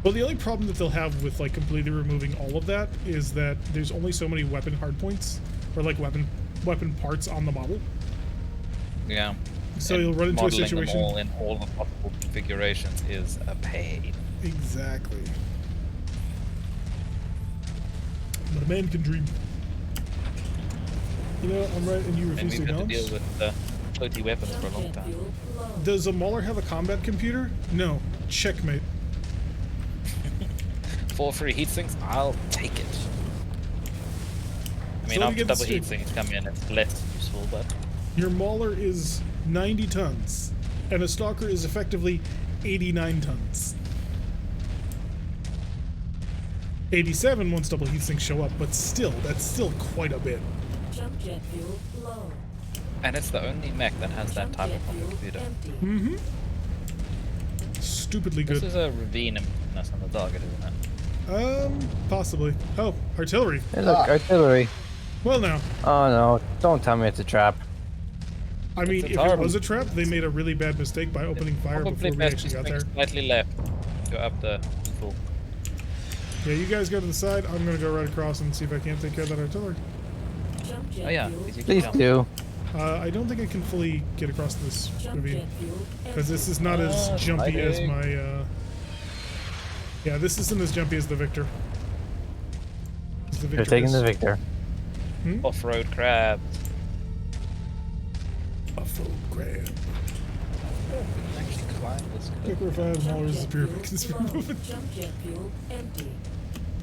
[SPEAKER 1] Well, the only problem that they'll have with like completely removing all of that is that there's only so many weapon hardpoints or like weapon parts on the model.
[SPEAKER 2] Yeah.
[SPEAKER 1] So
[SPEAKER 2] And
[SPEAKER 1] you'll run into a
[SPEAKER 2] modeling
[SPEAKER 1] situation.
[SPEAKER 2] them all in all the possible configurations is a pain.
[SPEAKER 1] Exactly. But a man can dream. You know, I'm right, and you
[SPEAKER 2] And
[SPEAKER 1] refuse
[SPEAKER 2] we've
[SPEAKER 1] to
[SPEAKER 2] had to deal
[SPEAKER 1] acknowledge.
[SPEAKER 2] with floaty weapons for a long
[SPEAKER 4] Jump jet
[SPEAKER 2] time.
[SPEAKER 4] fuel low.
[SPEAKER 1] Does a Mauler have a combat computer? No. Checkmate.
[SPEAKER 2] For free heat sinks, I'll take it. I mean,
[SPEAKER 1] So let me
[SPEAKER 2] after
[SPEAKER 1] get
[SPEAKER 2] double
[SPEAKER 1] this
[SPEAKER 2] heat
[SPEAKER 1] straight.
[SPEAKER 2] sinks come in, it's less useful, but
[SPEAKER 1] Your Mauler is 90 tons, and a Stalker is effectively 89 tons. 87 once double heat sinks show up, but still, that's still quite a bit.
[SPEAKER 4] Jump jet fuel low.
[SPEAKER 2] and it's the only mech that has that
[SPEAKER 4] Jump
[SPEAKER 2] type
[SPEAKER 4] jet
[SPEAKER 2] of
[SPEAKER 4] fuel
[SPEAKER 2] computer.
[SPEAKER 4] empty.
[SPEAKER 1] Mm-hmm. Stupidly
[SPEAKER 2] This
[SPEAKER 1] good.
[SPEAKER 2] is a ravine impedance on the target, isn't it?
[SPEAKER 1] Possibly. Oh, artillery.
[SPEAKER 3] Hey, look,
[SPEAKER 5] Ah.
[SPEAKER 3] artillery.
[SPEAKER 1] Well, now,
[SPEAKER 3] Oh no! Don't tell me it's a trap.
[SPEAKER 1] I mean,
[SPEAKER 2] a
[SPEAKER 1] if it
[SPEAKER 2] terrible-
[SPEAKER 1] was a trap, they made a really bad mistake by opening fire
[SPEAKER 2] Probably
[SPEAKER 1] before we
[SPEAKER 2] best
[SPEAKER 1] actually
[SPEAKER 2] to
[SPEAKER 1] got
[SPEAKER 2] swing
[SPEAKER 1] there.
[SPEAKER 2] slightly left. Go up the full.
[SPEAKER 1] Yeah, you guys go to the side. I'm gonna go right across and see if I can't take care of that artillery.
[SPEAKER 4] Jump jet
[SPEAKER 2] Oh yeah,
[SPEAKER 4] fuel.
[SPEAKER 2] 'cause you can
[SPEAKER 3] Please
[SPEAKER 2] jump.
[SPEAKER 3] do.
[SPEAKER 1] I don't think I can fully get across this
[SPEAKER 4] Jump
[SPEAKER 1] ravine
[SPEAKER 4] jet fuel
[SPEAKER 1] because
[SPEAKER 4] empty.
[SPEAKER 1] this is not as jumpy as
[SPEAKER 2] sliding.
[SPEAKER 1] my. Yeah, this isn't as jumpy as the Victor. 'Cause the
[SPEAKER 3] You're
[SPEAKER 1] Victor
[SPEAKER 3] taking
[SPEAKER 1] is
[SPEAKER 3] the victor.
[SPEAKER 2] Off-road crab.
[SPEAKER 1] off-road grab.
[SPEAKER 2] Actually climb this.
[SPEAKER 1] Quicker 5
[SPEAKER 4] Jump
[SPEAKER 1] Maulers is
[SPEAKER 4] jet
[SPEAKER 1] pure
[SPEAKER 4] fuel
[SPEAKER 1] this
[SPEAKER 4] low.
[SPEAKER 1] movement.
[SPEAKER 4] Jump jet fuel empty.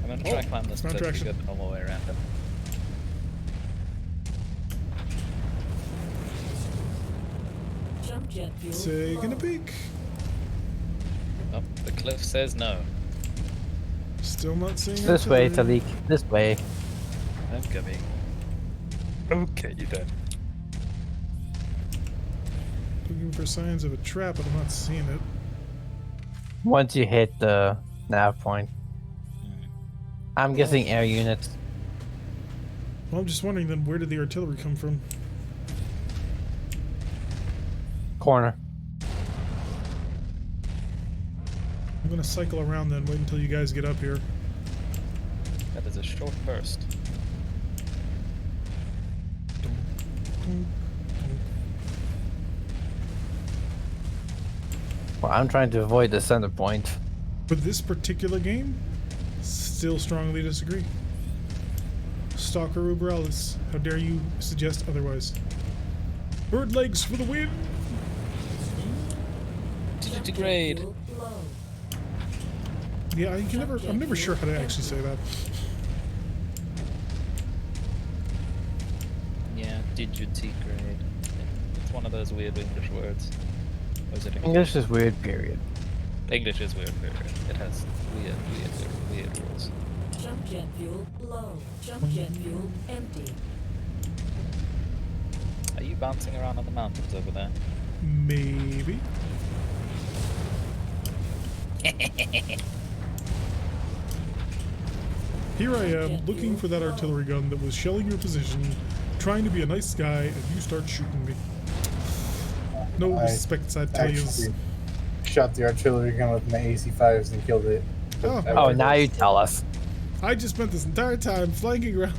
[SPEAKER 2] I'm gonna try and climb this
[SPEAKER 1] not
[SPEAKER 2] cliff.
[SPEAKER 1] traction.
[SPEAKER 2] We go the normal way around it.
[SPEAKER 4] Jump jet fuel
[SPEAKER 1] Taking a
[SPEAKER 4] low.
[SPEAKER 1] peek.
[SPEAKER 2] Oh, the cliff says no.
[SPEAKER 1] Still not seeing
[SPEAKER 3] This way,
[SPEAKER 1] artillery.
[SPEAKER 3] Talik. This way.
[SPEAKER 2] I'm coming. Okay, you don't.
[SPEAKER 1] Looking for signs of a trap, but I'm not seeing it.
[SPEAKER 3] Once you hit the nav point. I'm guessing air units.
[SPEAKER 1] Well, I'm just wondering then, where did the artillery come from?
[SPEAKER 3] Corner.
[SPEAKER 1] I'm gonna cycle around then, wait until you guys get up here.
[SPEAKER 2] That is a short burst.
[SPEAKER 3] Well, I'm trying to avoid the center point.
[SPEAKER 1] For this particular game, still strongly disagree. Stalker Ubralis, how dare you suggest otherwise? Bird legs for the win!
[SPEAKER 2] Did it
[SPEAKER 4] Jump jet
[SPEAKER 2] degrade?
[SPEAKER 4] fuel low.
[SPEAKER 1] Yeah, I'm never sure how to actually say that.
[SPEAKER 2] Yeah, did you degrade? It's one of those weird English words. Or is it
[SPEAKER 3] English is weird, period.
[SPEAKER 2] English is weird. It has weird rules.
[SPEAKER 4] Jump jet fuel low. Jump jet fuel empty.
[SPEAKER 2] Are you bouncing around on the mountains over there?
[SPEAKER 1] Maybe. Here I am, looking for that artillery gun that was shelling your position, trying to be a nice guy, and you start shooting me. No
[SPEAKER 5] I
[SPEAKER 1] respect, I tell you.
[SPEAKER 5] Actually, shot the artillery gun with my AC-5s and killed it.
[SPEAKER 1] Oh.
[SPEAKER 3] Oh, now you tell us.
[SPEAKER 1] I just spent this entire time flanking around.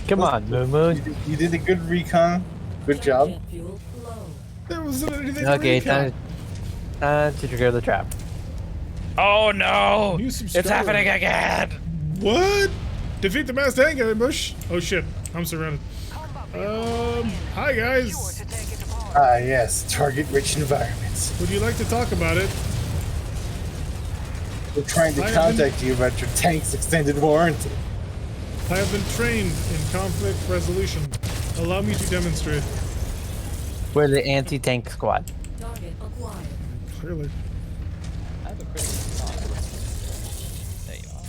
[SPEAKER 3] Come on, Moon Moon.
[SPEAKER 5] You did a good recon. Good
[SPEAKER 4] Jump
[SPEAKER 5] job.
[SPEAKER 4] jet fuel low.
[SPEAKER 1] There wasn't anything to
[SPEAKER 3] Okay,
[SPEAKER 1] recon.
[SPEAKER 3] time to trigger the trap.
[SPEAKER 2] Oh no!
[SPEAKER 1] New
[SPEAKER 2] It's
[SPEAKER 1] subscriber.
[SPEAKER 2] happening again!
[SPEAKER 1] What? Defeat the masked tank ambush. Oh shit. I'm surrounded.
[SPEAKER 6] Combat vehicle
[SPEAKER 1] Hi
[SPEAKER 6] sure
[SPEAKER 1] guys.
[SPEAKER 6] to take it apart.
[SPEAKER 5] Ah, yes, target-rich environments.
[SPEAKER 1] Would you like to talk about it?
[SPEAKER 5] We're trying to
[SPEAKER 1] I have been-
[SPEAKER 5] contact you about your tank's extended warranty.
[SPEAKER 1] I have been trained in conflict resolution. Allow me to demonstrate.
[SPEAKER 3] We're the anti-tank squad.
[SPEAKER 4] Target acquired.
[SPEAKER 1] Clearly.
[SPEAKER 2] I have a pretty good start. There you are.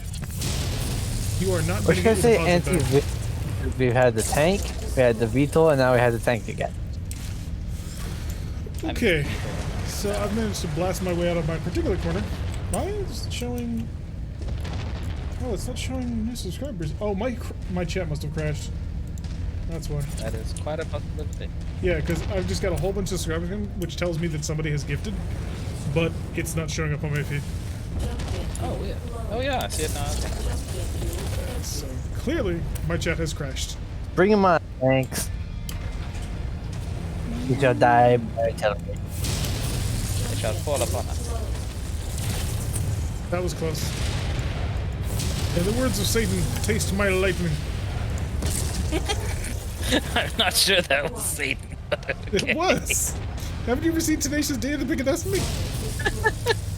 [SPEAKER 1] You are not
[SPEAKER 3] What
[SPEAKER 1] getting
[SPEAKER 3] should I
[SPEAKER 1] it
[SPEAKER 3] say?
[SPEAKER 1] with the positive
[SPEAKER 3] Anti. We've had the tank, we had the VTOL, and now we had the tank again.
[SPEAKER 1] die. Okay. So I've managed to blast my way out of my particular corner. Why is it showing... Oh, it's not showing new subscribers. Oh, my chat must have crashed. That's why.
[SPEAKER 2] That is quite a possibility.
[SPEAKER 1] Yeah, because I've just got a whole bunch of subscribers, which tells me that somebody has gifted, but it's not showing up on my feed.
[SPEAKER 2] Oh, weird. Oh, yeah, I see it now.
[SPEAKER 1] So clearly, my chat has crashed.
[SPEAKER 3] Bring him on, tanks. You shall die by teleportation.
[SPEAKER 2] It shall fall upon us.
[SPEAKER 1] That was close. In the words of Satan, taste my lightning.
[SPEAKER 2] I'm not sure that was Satan. But okay.
[SPEAKER 1] It was. Haven't you ever seen Tenacious D and the Big Destiny?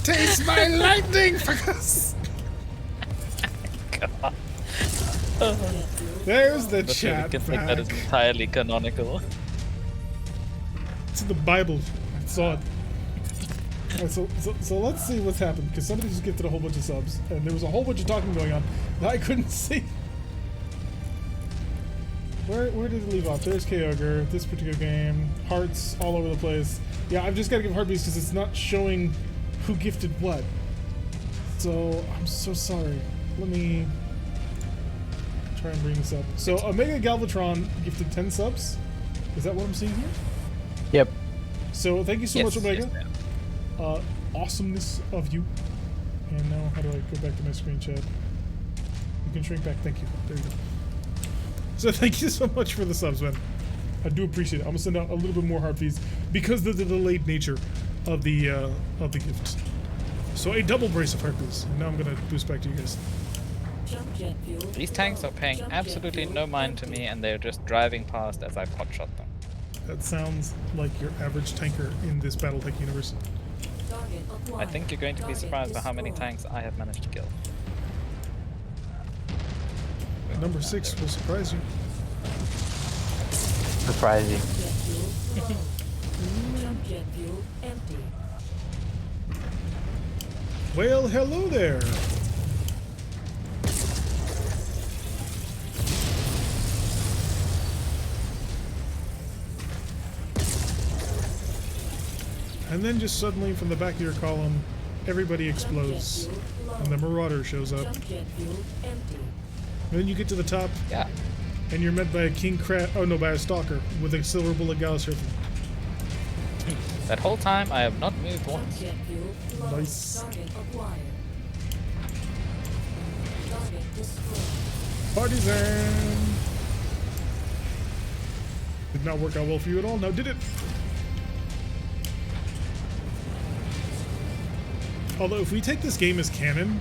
[SPEAKER 1] Taste my lightning, fuckers.
[SPEAKER 2] God.
[SPEAKER 1] There's the
[SPEAKER 2] I'm not sure we
[SPEAKER 1] chat
[SPEAKER 2] can think that is
[SPEAKER 1] back.
[SPEAKER 2] entirely canonical.
[SPEAKER 1] It's in the Bible. I saw it. Alright, so let's see what's happened, because somebody just gifted a whole bunch of subs, and there was a whole bunch of talking going on that I couldn't see. Where did it leave off? There's Kyogre, this particular game, hearts all over the place. Yeah, I've just got to give heartbeats because it's not showing who gifted what. So, I'm so sorry. Let me try and bring this up. So, Omega Galvatron gifted 10 subs. Is that what I'm seeing here?
[SPEAKER 3] Yep.
[SPEAKER 1] So, thank you so much, Omega.
[SPEAKER 2] Yes, ma'am.
[SPEAKER 1] Awesomeness of you. And now, how do I go back to my screen chat? You can shrink back. Thank you. There you go. So thank you so much for the subs, man. I do appreciate it. I'm gonna send out a little bit more heart feeds because of the delayed nature of the gift. So a double brace of heartbeats. And now I'm gonna boost back to you guys.
[SPEAKER 4] Jump jet fuel.
[SPEAKER 2] These tanks are paying absolutely no mind to me, and they're just driving past as I potshot them.
[SPEAKER 1] That sounds like your average tanker in this BattleTech universe.
[SPEAKER 4] Target
[SPEAKER 2] I
[SPEAKER 4] acquired.
[SPEAKER 2] think you're going to be
[SPEAKER 4] Target
[SPEAKER 2] surprised by how many
[SPEAKER 4] destroyed.
[SPEAKER 2] tanks I have managed to kill.
[SPEAKER 1] Number 6 will surprise you.
[SPEAKER 3] Surprising.
[SPEAKER 4] Jet fuel low. Jump jet fuel empty.
[SPEAKER 1] Well, hello there. And then just suddenly from the back of your column, everybody explodes.
[SPEAKER 4] Jet fuel low.
[SPEAKER 1] And the Marauder shows up.
[SPEAKER 4] Jump jet fuel empty.
[SPEAKER 1] And then you get to the top,
[SPEAKER 2] Yeah.
[SPEAKER 1] and you're met by a king crab. Oh no, by a stalker with a silver bullet Gauss rifle.
[SPEAKER 2] That whole time I have not moved
[SPEAKER 4] Jump
[SPEAKER 2] once.
[SPEAKER 4] jet fuel low.
[SPEAKER 1] Nice.
[SPEAKER 4] Target acquired. Target destroyed.
[SPEAKER 1] Partisan! Did not work out well for you at all, now did it? Although if we take this game as canon,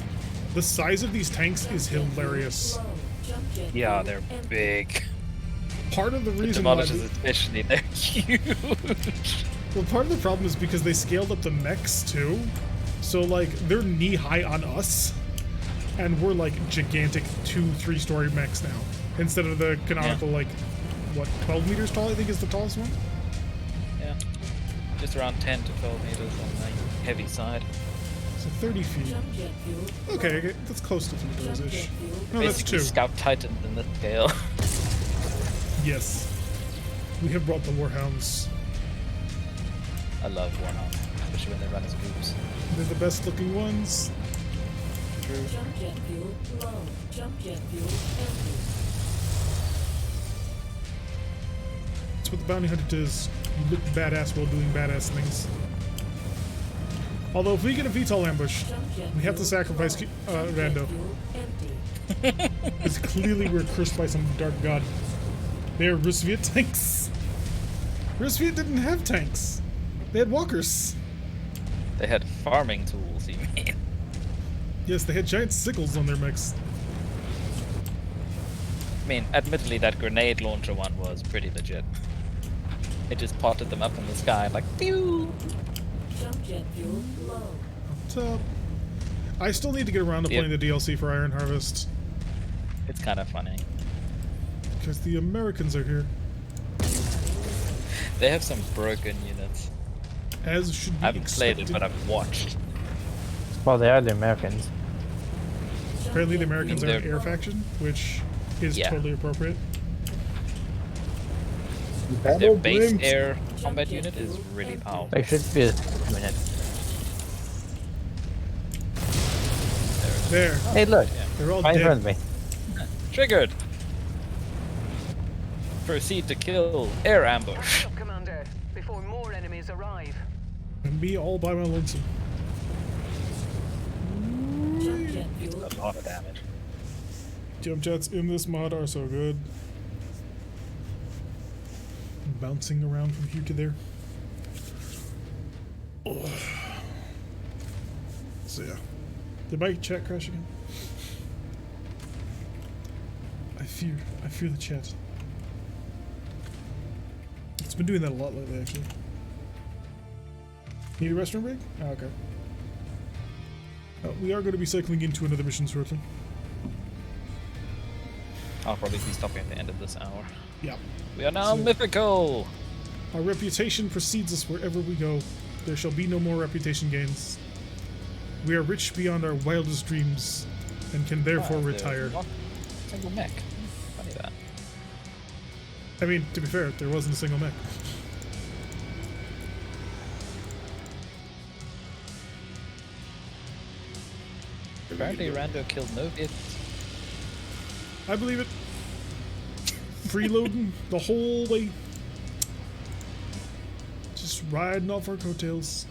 [SPEAKER 1] the size of these tanks is hilarious.
[SPEAKER 4] Low. Jump jet
[SPEAKER 2] Yeah,
[SPEAKER 4] fuel
[SPEAKER 2] they're
[SPEAKER 4] empty.
[SPEAKER 2] big.
[SPEAKER 1] Part of the
[SPEAKER 2] The
[SPEAKER 1] reason why
[SPEAKER 2] demolishers especially, they're huge.
[SPEAKER 1] well, part of the problem is because they scaled up the mechs too. So like they're knee high on us, and we're like gigantic 2-3 story mechs now instead of the canonical like what 12 meters tall I think is the tallest one.
[SPEAKER 2] Yeah. Just around 10 to 12 meters on the heavy side.
[SPEAKER 1] So 30 feet.
[SPEAKER 4] Jump jet fuel.
[SPEAKER 1] Okay, that's close to 3 doors
[SPEAKER 4] Jump
[SPEAKER 1] ish.
[SPEAKER 4] jet fuel.
[SPEAKER 1] No, that's
[SPEAKER 2] Basically
[SPEAKER 1] 2.
[SPEAKER 2] Scout Titans in this scale.
[SPEAKER 1] Yes. We have brought the Warhounds.
[SPEAKER 2] I love Warhound, especially when they run as groups.
[SPEAKER 1] They're the best looking ones.
[SPEAKER 4] Jump jet fuel low. Jump jet fuel empty.
[SPEAKER 1] That's what the bounty hunter does. You look badass while doing badass things. Although if we get a VTOL ambush,
[SPEAKER 4] Jump jet
[SPEAKER 1] we have to
[SPEAKER 4] fuel
[SPEAKER 1] sacrifice
[SPEAKER 4] low.
[SPEAKER 1] Rando.
[SPEAKER 4] Jump jet fuel empty.
[SPEAKER 1] Because clearly we're cursed by some dark god. They are Rusviet tanks. Rusviet didn't have tanks. They had walkers.
[SPEAKER 2] They had farming tools, you mean?
[SPEAKER 1] Yes, they had giant sickles on their mechs.
[SPEAKER 2] I mean, admittedly, that grenade launcher one was pretty legit. It just potted them up in the sky like, pew!
[SPEAKER 4] Jump jet fuel low.
[SPEAKER 1] What's up? I still need to get around to
[SPEAKER 2] Yep.
[SPEAKER 1] playing the DLC for Iron Harvest
[SPEAKER 2] It's kind of funny.
[SPEAKER 1] because the Americans are here,
[SPEAKER 2] They have some broken units.
[SPEAKER 1] as should be
[SPEAKER 2] I haven't played
[SPEAKER 1] expected.
[SPEAKER 2] it, but I've watched.
[SPEAKER 3] Well, they are the Americans.
[SPEAKER 1] Apparently, the Americans are an
[SPEAKER 2] They're-
[SPEAKER 1] air faction, which is
[SPEAKER 2] Yeah.
[SPEAKER 1] totally appropriate.
[SPEAKER 2] Their
[SPEAKER 5] Battle
[SPEAKER 2] base
[SPEAKER 5] blimps.
[SPEAKER 2] air combat unit is really powerful.
[SPEAKER 3] They should be a minute.
[SPEAKER 1] There,
[SPEAKER 3] Hey, look,
[SPEAKER 1] they're all
[SPEAKER 3] right in front
[SPEAKER 1] dead.
[SPEAKER 3] of me.
[SPEAKER 2] Triggered! Proceed to kill. Air ambush.
[SPEAKER 6] Up, Commander, before more enemies arrive.
[SPEAKER 1] And me all by my lonesome.
[SPEAKER 4] Jump jet fuel.
[SPEAKER 2] A lot of damage.
[SPEAKER 1] Jump jets in this mod are so good. Bouncing around from here to there. Ugh. So yeah. Did my chat crash again? I fear the chat. It's been doing that a lot lately, actually. Need a restroom break? Oh, okay. We are going to be cycling into another mission shortly.
[SPEAKER 2] I'll probably be stopping at the end of this hour.
[SPEAKER 1] Yeah.
[SPEAKER 2] We are now
[SPEAKER 1] So-
[SPEAKER 2] mythical!
[SPEAKER 1] Our reputation precedes us wherever we go. There shall be no more reputation gains. We are rich beyond our wildest dreams, and can therefore
[SPEAKER 2] Ah,
[SPEAKER 1] retire.
[SPEAKER 2] not a single mech. Funny that.
[SPEAKER 1] I mean, to be fair, there wasn't a single mech.
[SPEAKER 2] Apparently Rando killed no hits.
[SPEAKER 1] I believe it. Freeloading the whole way. Just riding off our coattails.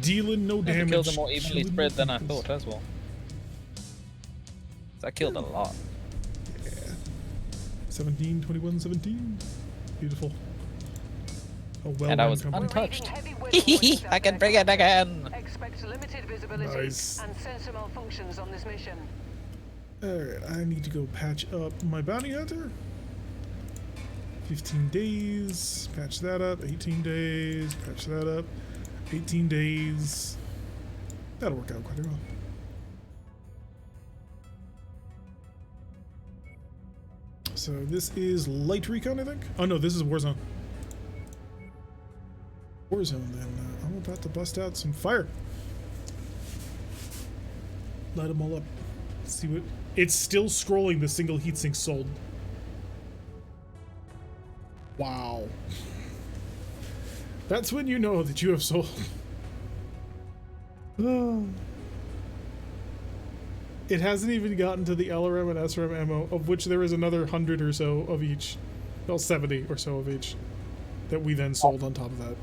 [SPEAKER 1] Dealing no
[SPEAKER 2] The
[SPEAKER 1] damage.
[SPEAKER 2] kills are more evenly
[SPEAKER 1] killing
[SPEAKER 2] spread
[SPEAKER 1] no
[SPEAKER 2] than I
[SPEAKER 1] peoples.
[SPEAKER 2] thought as well. I killed a lot.
[SPEAKER 1] Yeah. 17, 21, 17. Beautiful. A well
[SPEAKER 2] And I was
[SPEAKER 1] company.
[SPEAKER 2] untouched.
[SPEAKER 6] Heavy weather warnings
[SPEAKER 2] I
[SPEAKER 6] out
[SPEAKER 2] can
[SPEAKER 6] there.
[SPEAKER 2] bring it again!
[SPEAKER 6] Expect limited visibility
[SPEAKER 1] Nice.
[SPEAKER 6] and sensor malfunctions on this mission.
[SPEAKER 1] Alright, I need to go patch up my bounty hunter. 15 days, patch that up. 18 days, patch that up. 18 days. That'll work out quite well. So this is light recon, I think. Oh no, this is Warzone. Warzone, then. I'm about to bust out some fire. Light them all up. See what. It's still scrolling the single heatsink sold. Wow. That's when you know that you have sold. It hasn't even gotten to the LRM and SRM ammo, of which there is another 100 or so of each. Well, 70 or so of each. That we then sold on top of that.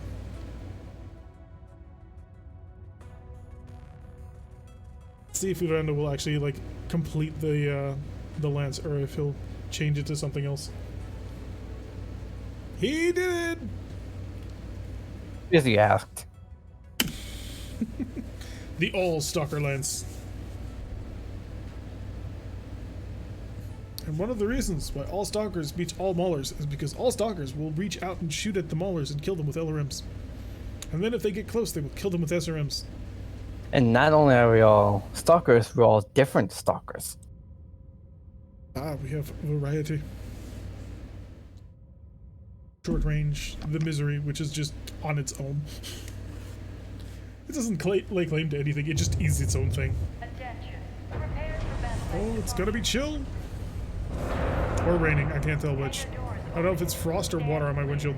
[SPEAKER 1] See if Uranda will actually, like, complete the lance, or if he'll change it to something else. He did it!
[SPEAKER 3] Because he asked.
[SPEAKER 1] The all-stalker lance. And one of the reasons why all stalkers beat all maulers is because all stalkers will reach out and shoot at the maulers and kill them with LRMs. And then if they get close, they will kill them with SRMs.
[SPEAKER 3] And not only are we all stalkers, we're all different stalkers.
[SPEAKER 1] Ah, we have variety. Short range, the misery, which is just on its own. It doesn't lay claim to anything, it just is its own thing. Oh, it's gonna be chill. Or raining, I can't tell which. I don't know if it's frost or water on my windshield.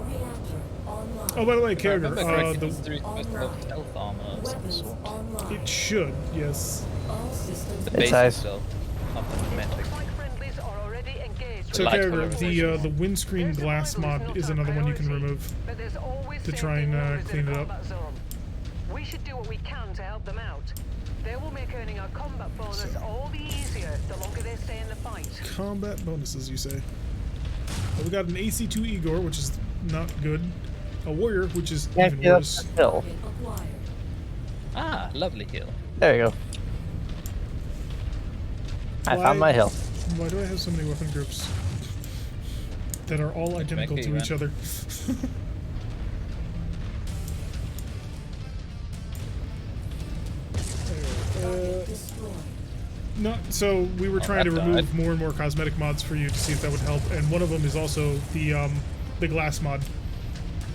[SPEAKER 4] Reactor online.
[SPEAKER 1] Oh, by the way,
[SPEAKER 2] If I
[SPEAKER 1] character,
[SPEAKER 2] remember correctly,
[SPEAKER 1] the,
[SPEAKER 2] it's supposed to have stealth armor of some
[SPEAKER 4] Weapons
[SPEAKER 2] sort.
[SPEAKER 4] online.
[SPEAKER 1] it should, yes.
[SPEAKER 4] All systems
[SPEAKER 2] The
[SPEAKER 3] It's
[SPEAKER 2] basic
[SPEAKER 3] nice.
[SPEAKER 2] stealth, not the dramatic.
[SPEAKER 6] Flight friendlies are already engaged.
[SPEAKER 1] So,
[SPEAKER 2] light
[SPEAKER 1] character,
[SPEAKER 2] color
[SPEAKER 1] the windscreen
[SPEAKER 6] There's
[SPEAKER 1] glass
[SPEAKER 6] survival
[SPEAKER 1] mod
[SPEAKER 6] not
[SPEAKER 1] is
[SPEAKER 6] our
[SPEAKER 1] another one you can
[SPEAKER 6] priority,
[SPEAKER 1] remove.
[SPEAKER 6] but there's always
[SPEAKER 1] to
[SPEAKER 6] safety
[SPEAKER 1] try and,
[SPEAKER 6] numbers in
[SPEAKER 1] clean
[SPEAKER 6] a
[SPEAKER 1] it up.
[SPEAKER 6] combat zone. We should do what we can to help them out. They will make earning our combat bonus
[SPEAKER 1] So-
[SPEAKER 6] all the easier the longer they stay in the fight.
[SPEAKER 1] Combat bonuses, you say? Well, we got an AC2 Igor, which is not good. A warrior, which is
[SPEAKER 3] Can't
[SPEAKER 1] even
[SPEAKER 3] get up
[SPEAKER 1] worse.
[SPEAKER 3] the hill.
[SPEAKER 4] target acquired.
[SPEAKER 2] Ah, lovely heal.
[SPEAKER 3] There you go. I found my hill.
[SPEAKER 1] Why do I have so many weapon groups that are all identical to each other? No, so we were trying to remove more and more cosmetic mods for you to see if that would help, and one of them is also the glass mod.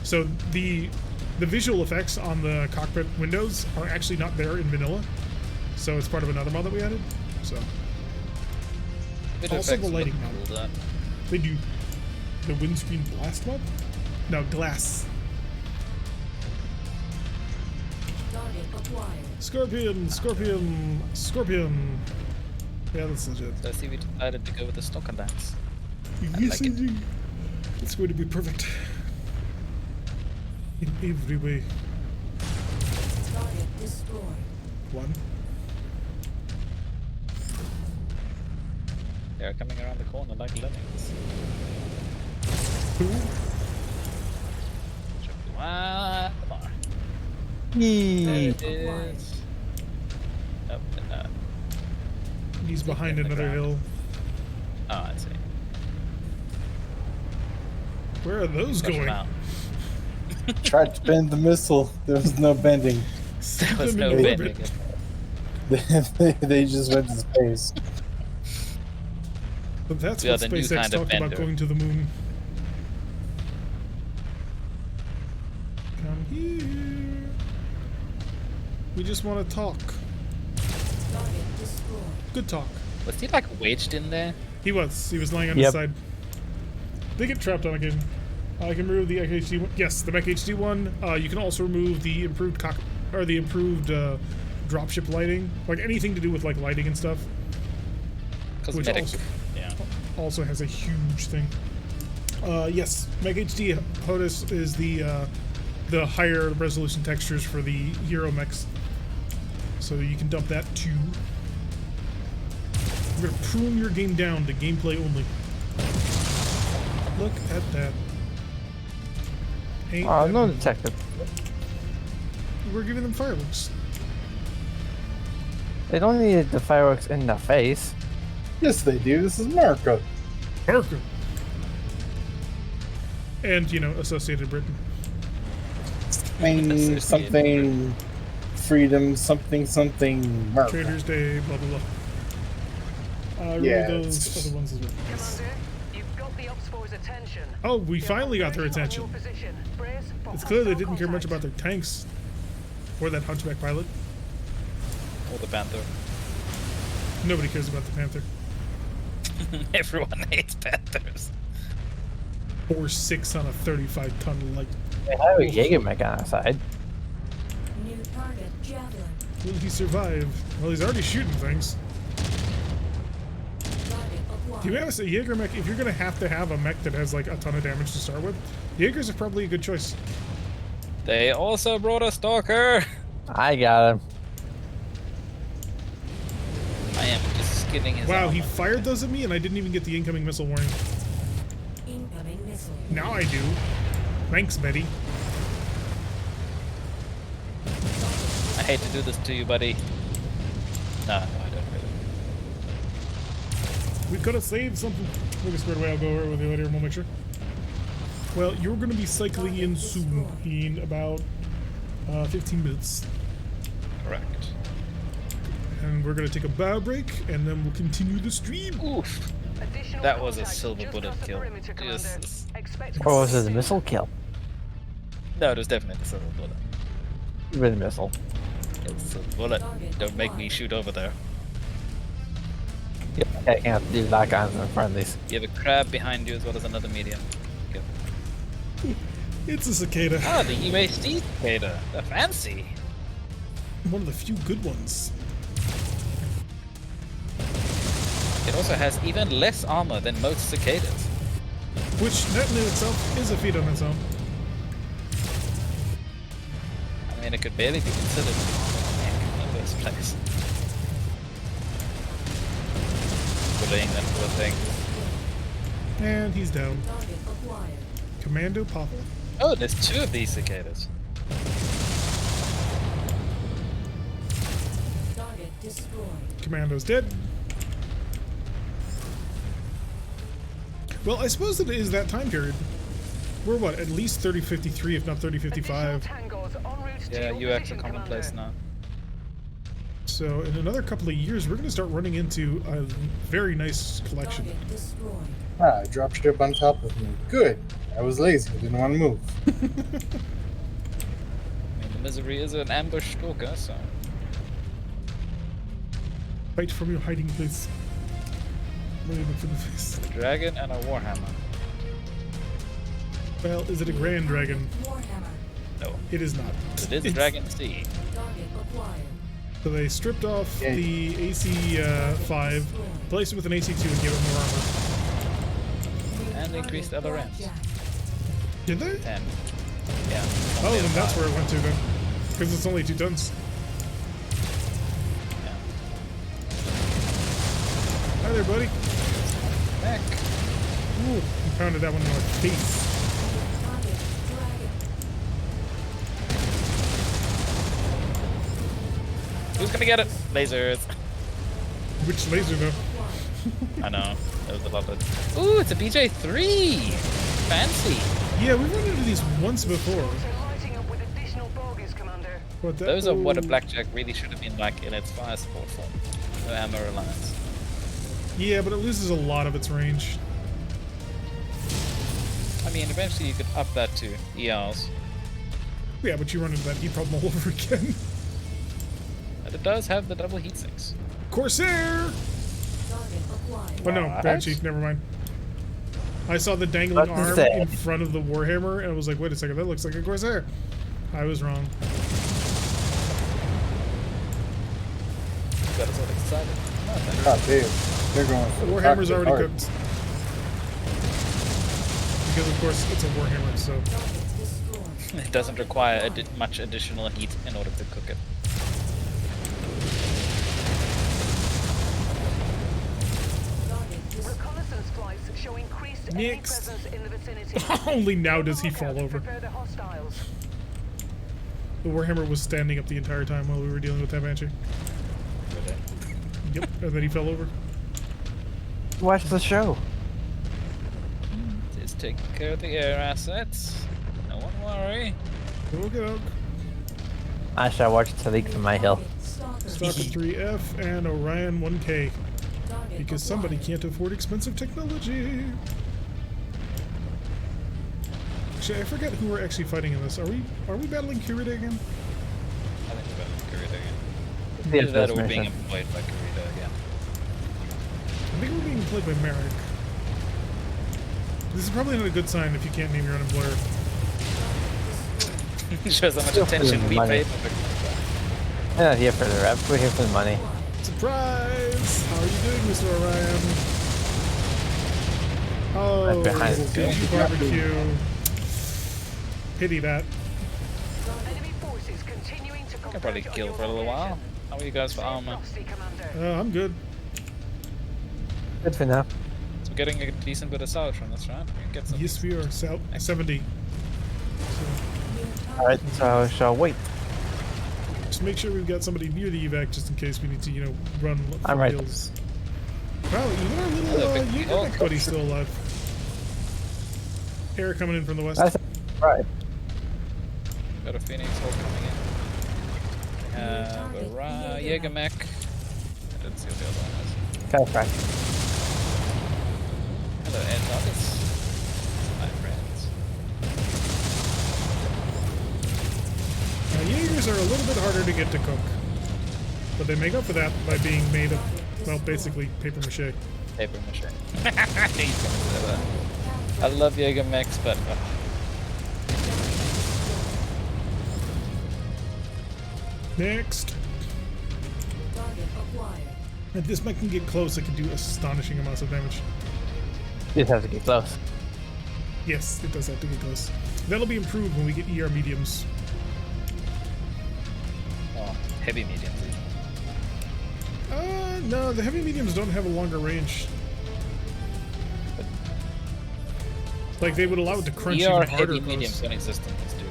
[SPEAKER 1] So the visual effects on the cockpit windows are actually not there in vanilla, so it's part of another mod that we added. So also the lighting mod. They do the windscreen blast mod? No, glass.
[SPEAKER 4] Target acquired.
[SPEAKER 1] Scorpion, scorpion, scorpion. Yeah, that's legit.
[SPEAKER 2] So I see we decided to go with the stock on that.
[SPEAKER 1] Yes,
[SPEAKER 2] like it.
[SPEAKER 1] indeed. It's going to be perfect. In every way.
[SPEAKER 4] Target destroyed.
[SPEAKER 1] One.
[SPEAKER 2] They're coming around the corner like lemmings.
[SPEAKER 1] Two.
[SPEAKER 2] Come on. There
[SPEAKER 3] Yee.
[SPEAKER 2] it is. Nope, no.
[SPEAKER 1] He's behind
[SPEAKER 2] in the
[SPEAKER 1] another
[SPEAKER 2] ground.
[SPEAKER 1] hill.
[SPEAKER 2] Oh, I see.
[SPEAKER 1] Where are those
[SPEAKER 2] Push 'em
[SPEAKER 1] going?
[SPEAKER 2] out.
[SPEAKER 5] Tried to bend the missile. There was no bending.
[SPEAKER 2] There was no
[SPEAKER 1] Them in
[SPEAKER 2] bending.
[SPEAKER 1] orbit.
[SPEAKER 5] They just went to space.
[SPEAKER 1] But that's
[SPEAKER 2] We are
[SPEAKER 1] what
[SPEAKER 2] the new
[SPEAKER 1] SpaceX
[SPEAKER 2] kind of
[SPEAKER 1] talked about,
[SPEAKER 2] bender.
[SPEAKER 1] going to the moon. Come here. We just want to talk.
[SPEAKER 4] Target destroyed.
[SPEAKER 1] Good talk.
[SPEAKER 2] Was he like wedged in there?
[SPEAKER 1] He was. He was lying on
[SPEAKER 3] Yep.
[SPEAKER 1] his side. They get trapped on occasion. I can remove the MechHD one. Yes, the MechHD one. You can also remove the improved the improved dropship lighting, like anything to do with like lighting and stuff.
[SPEAKER 2] Cosmetic.
[SPEAKER 1] also-
[SPEAKER 2] Yeah.
[SPEAKER 1] Also has a huge thing. Yes, MechHD HOTUS is the higher resolution textures for the hero mechs, so you can dump that too. We're gonna prune your game down to gameplay only. Look at that. Ain't
[SPEAKER 3] Oh,
[SPEAKER 1] that
[SPEAKER 3] no
[SPEAKER 1] neat?
[SPEAKER 3] detective.
[SPEAKER 1] We're giving them fireworks.
[SPEAKER 3] They don't need the fireworks in the face.
[SPEAKER 5] Yes, they do. This is America.
[SPEAKER 1] America. And, you know, Associated Britain.
[SPEAKER 5] Spain,
[SPEAKER 2] Associated
[SPEAKER 5] something, freedom, something, something, America.
[SPEAKER 1] Trader's Day, blah, blah, blah.
[SPEAKER 5] Yeah,
[SPEAKER 1] Read those
[SPEAKER 5] it's-
[SPEAKER 1] other ones as well.
[SPEAKER 6] Commander, you've got the Ops Force's attention.
[SPEAKER 1] Oh, we
[SPEAKER 6] They're
[SPEAKER 1] finally got their
[SPEAKER 6] converging on
[SPEAKER 1] attention.
[SPEAKER 6] your position. Brace for
[SPEAKER 1] It's clear they
[SPEAKER 6] hostile
[SPEAKER 1] didn't care much
[SPEAKER 6] contact.
[SPEAKER 1] about their tanks. Or that Hunchback pilot.
[SPEAKER 2] Or the Panther.
[SPEAKER 1] Nobody cares about the Panther.
[SPEAKER 2] Everyone hates Panthers.
[SPEAKER 1] Or 6 on a 35-ton light.
[SPEAKER 3] They have a Jaeger mech on our side.
[SPEAKER 4] New target javelin.
[SPEAKER 1] Will he survive? Well, he's already shooting things.
[SPEAKER 4] Target acquired.
[SPEAKER 1] To be honest, a Jaeger mech, if you're going to have a mech that has like a ton of damage to start with, Jaegers are probably a good choice.
[SPEAKER 2] They also brought a stalker.
[SPEAKER 3] I got him.
[SPEAKER 2] I am just skidding his
[SPEAKER 1] Wow,
[SPEAKER 2] armor.
[SPEAKER 1] he fired those at me and I didn't even get the incoming missile warning.
[SPEAKER 4] Incoming missile.
[SPEAKER 1] Now I do. Thanks, Betty.
[SPEAKER 2] I hate to do this to you, buddy. No, I don't really.
[SPEAKER 1] We could have saved something. We'll get squared away. I'll go over with you later and we'll make sure. Well, you're going to be cycling in soon, in about 15 minutes.
[SPEAKER 2] Correct.
[SPEAKER 1] And we're going to take a bow break and then we'll continue the stream.
[SPEAKER 2] Oof.
[SPEAKER 6] Additional
[SPEAKER 2] That was a
[SPEAKER 6] contacts
[SPEAKER 2] silver
[SPEAKER 6] just
[SPEAKER 2] bullet
[SPEAKER 6] past the
[SPEAKER 2] kill.
[SPEAKER 6] perimeter, Commander.
[SPEAKER 2] Jesus.
[SPEAKER 6] Expect
[SPEAKER 3] Or was it a
[SPEAKER 6] soon.
[SPEAKER 3] missile kill?
[SPEAKER 2] No, it was definitely the silver bullet.
[SPEAKER 3] With a missile.
[SPEAKER 2] It was a silver bullet. Don't make me shoot over there.
[SPEAKER 3] Yeah, I can't do that kind of friendlies.
[SPEAKER 2] You have a crab behind you as well as another medium. Go.
[SPEAKER 1] It's a cicada.
[SPEAKER 2] Ah, the UHD cicada. They're fancy.
[SPEAKER 1] One of the few good ones.
[SPEAKER 2] It also has even less armor than most cicadas.
[SPEAKER 1] Which, that in itself, is a feat on its own.
[SPEAKER 2] I mean, it could barely be considered an in the first place. Bullying them for a thing.
[SPEAKER 1] And he's down.
[SPEAKER 4] Target acquired.
[SPEAKER 1] Commando Papa.
[SPEAKER 2] Oh, there's 2 of these cicadas.
[SPEAKER 4] Target destroyed.
[SPEAKER 1] Commando's dead. Well, I suppose it is that time period. We're what, at least 3053, if not 3055.
[SPEAKER 6] Tangos en route to
[SPEAKER 2] Yeah,
[SPEAKER 6] your
[SPEAKER 2] UX are
[SPEAKER 6] position,
[SPEAKER 2] commonplace
[SPEAKER 6] Commander.
[SPEAKER 2] now.
[SPEAKER 1] So in another couple of years, we're going to start running into a very nice collection.
[SPEAKER 4] Target destroyed.
[SPEAKER 5] Ah, dropship on top of me. Good. I was lazy. Didn't want to move.
[SPEAKER 2] I mean, the misery is an ambush stalker, so.
[SPEAKER 1] Fight from your hiding place. Really look for the face.
[SPEAKER 2] A dragon and a warhammer.
[SPEAKER 1] Well, is it a grand dragon?
[SPEAKER 4] Warhammer.
[SPEAKER 2] No.
[SPEAKER 1] It is not.
[SPEAKER 2] It is
[SPEAKER 1] It's-
[SPEAKER 2] Dragon Sea.
[SPEAKER 4] Target acquired.
[SPEAKER 1] So they stripped off
[SPEAKER 5] Yeah.
[SPEAKER 1] the AC5, placed it with an AC2, and gave it more armor.
[SPEAKER 2] And increased other ramps.
[SPEAKER 1] Did they?
[SPEAKER 2] 10. Yeah.
[SPEAKER 1] Oh, then that's where it went to then. Because it's only 2 tons.
[SPEAKER 2] Yeah.
[SPEAKER 1] Hi there, buddy.
[SPEAKER 2] Heck.
[SPEAKER 1] Ooh, you pounded that one in my face.
[SPEAKER 4] Target dragon.
[SPEAKER 2] Who's gonna get it? Lasers.
[SPEAKER 1] Which laser, though?
[SPEAKER 2] I know. There was a lot of. Ooh, it's a BJ3. Fancy.
[SPEAKER 1] Yeah, we've run into these once before.
[SPEAKER 6] So lighting up with additional bogies, Commander.
[SPEAKER 1] But that,
[SPEAKER 2] Those are what a
[SPEAKER 1] oh.
[SPEAKER 2] blackjack really should have been like in its fire support form. No ammo reliance.
[SPEAKER 1] Yeah, but it loses a lot of its range.
[SPEAKER 2] I mean, eventually you could up that to ERs.
[SPEAKER 1] Yeah, but you run into that heat problem all over again.
[SPEAKER 2] But it does have the double heat sinks.
[SPEAKER 1] Corsair!
[SPEAKER 4] Target acquired.
[SPEAKER 1] Oh no,
[SPEAKER 2] What?
[SPEAKER 1] Banshee, never mind. I saw the dangling
[SPEAKER 3] What is
[SPEAKER 1] arm
[SPEAKER 3] that?
[SPEAKER 1] in front of the Warhammer, and I was like, wait a second, that looks like a Corsair. I was wrong.
[SPEAKER 2] Got us all excited. Oh, thank
[SPEAKER 5] God damn. They're going for the
[SPEAKER 1] Warhammer's
[SPEAKER 5] cockpit
[SPEAKER 1] already
[SPEAKER 5] hard.
[SPEAKER 1] cooked. Because of course it's a Warhammer, so...
[SPEAKER 4] Target destroyed.
[SPEAKER 2] you. It doesn't require much additional heat in order to cook it.
[SPEAKER 4] Target destroyed.
[SPEAKER 6] Reconnaissance flights show increased enemy
[SPEAKER 1] Next.
[SPEAKER 6] presence in the vicinity.
[SPEAKER 1] Only now does he
[SPEAKER 6] Look
[SPEAKER 1] fall
[SPEAKER 6] out
[SPEAKER 1] over.
[SPEAKER 6] for further hostiles.
[SPEAKER 1] The Warhammer was standing up the entire time while we were dealing with that Banshee. Yep, and then he fell over.
[SPEAKER 3] Watch the show.
[SPEAKER 2] Just taking care of the air assets. No one worry.
[SPEAKER 1] Okay.
[SPEAKER 3] I shall watch the leak from my hill.
[SPEAKER 4] Stalker.
[SPEAKER 1] Stalker 3F and Orion 1K.
[SPEAKER 4] Target
[SPEAKER 1] Because somebody
[SPEAKER 4] acquired.
[SPEAKER 1] can't afford expensive technology. Actually, I forget who we're actually fighting in this. Are we battling Kurita again?
[SPEAKER 2] I think we're about Kurita again.
[SPEAKER 3] The
[SPEAKER 2] Either that or
[SPEAKER 3] FS
[SPEAKER 2] we're being
[SPEAKER 3] mission.
[SPEAKER 2] employed by Kurita again.
[SPEAKER 1] I think we're being played by Merrick. This is probably not a good sign if you can't name your own employer.
[SPEAKER 2] Shows how much
[SPEAKER 3] Still for
[SPEAKER 2] attention
[SPEAKER 3] the
[SPEAKER 2] we
[SPEAKER 3] money.
[SPEAKER 2] pay.
[SPEAKER 3] We're not here for the rev. We're here for the money.
[SPEAKER 1] Surprise! How are you doing, Mr. Orion? Oh,
[SPEAKER 3] Right behind the
[SPEAKER 1] did you barbecue? Pity that.
[SPEAKER 6] Enemy forces continuing to
[SPEAKER 2] I can
[SPEAKER 6] converge
[SPEAKER 2] probably
[SPEAKER 6] on
[SPEAKER 2] kill
[SPEAKER 6] your
[SPEAKER 2] for a little while.
[SPEAKER 6] location.
[SPEAKER 2] How are you guys for
[SPEAKER 6] Stay
[SPEAKER 2] armor?
[SPEAKER 6] frosty, Commander.
[SPEAKER 1] I'm good.
[SPEAKER 3] Good for now.
[SPEAKER 2] So we're getting a decent bit of salvage from this, right? We can get some.
[SPEAKER 1] Yes, we are. 70.
[SPEAKER 3] Alright, so I shall wait.
[SPEAKER 1] Just make sure we've got somebody near the evac just in case we need to, run for
[SPEAKER 3] I'm right.
[SPEAKER 1] heals. Wow, even our
[SPEAKER 2] Hello,
[SPEAKER 1] little
[SPEAKER 2] big
[SPEAKER 1] Jaeger
[SPEAKER 2] dog.
[SPEAKER 1] mech buddy's still alive. Air coming in from the west.
[SPEAKER 3] That's right.
[SPEAKER 2] Got a Phoenix Hawk coming in. We have a Jaeger mech. I didn't see what the other one was.
[SPEAKER 3] Catapult.
[SPEAKER 2] Hello, air targets. My friends.
[SPEAKER 1] Jaegers are a little bit harder to get to cook. But they make up for that by being made of, well, basically paper mache.
[SPEAKER 2] Paper mache. He's gonna say that. I love Jaeger mechs, but
[SPEAKER 1] Next.
[SPEAKER 4] Target acquired.
[SPEAKER 1] If this mech can get close, it can do astonishing amounts of damage.
[SPEAKER 3] You just have to get close.
[SPEAKER 1] Yes, it does have to get close. That'll be improved when we get ER mediums.
[SPEAKER 2] oh, heavy mediums. Even.
[SPEAKER 1] No, the heavy mediums don't have a longer range. Like, they would allow it to crunch
[SPEAKER 2] ER
[SPEAKER 1] even harder
[SPEAKER 2] heavy
[SPEAKER 1] close.
[SPEAKER 2] mediums don't exist in this, do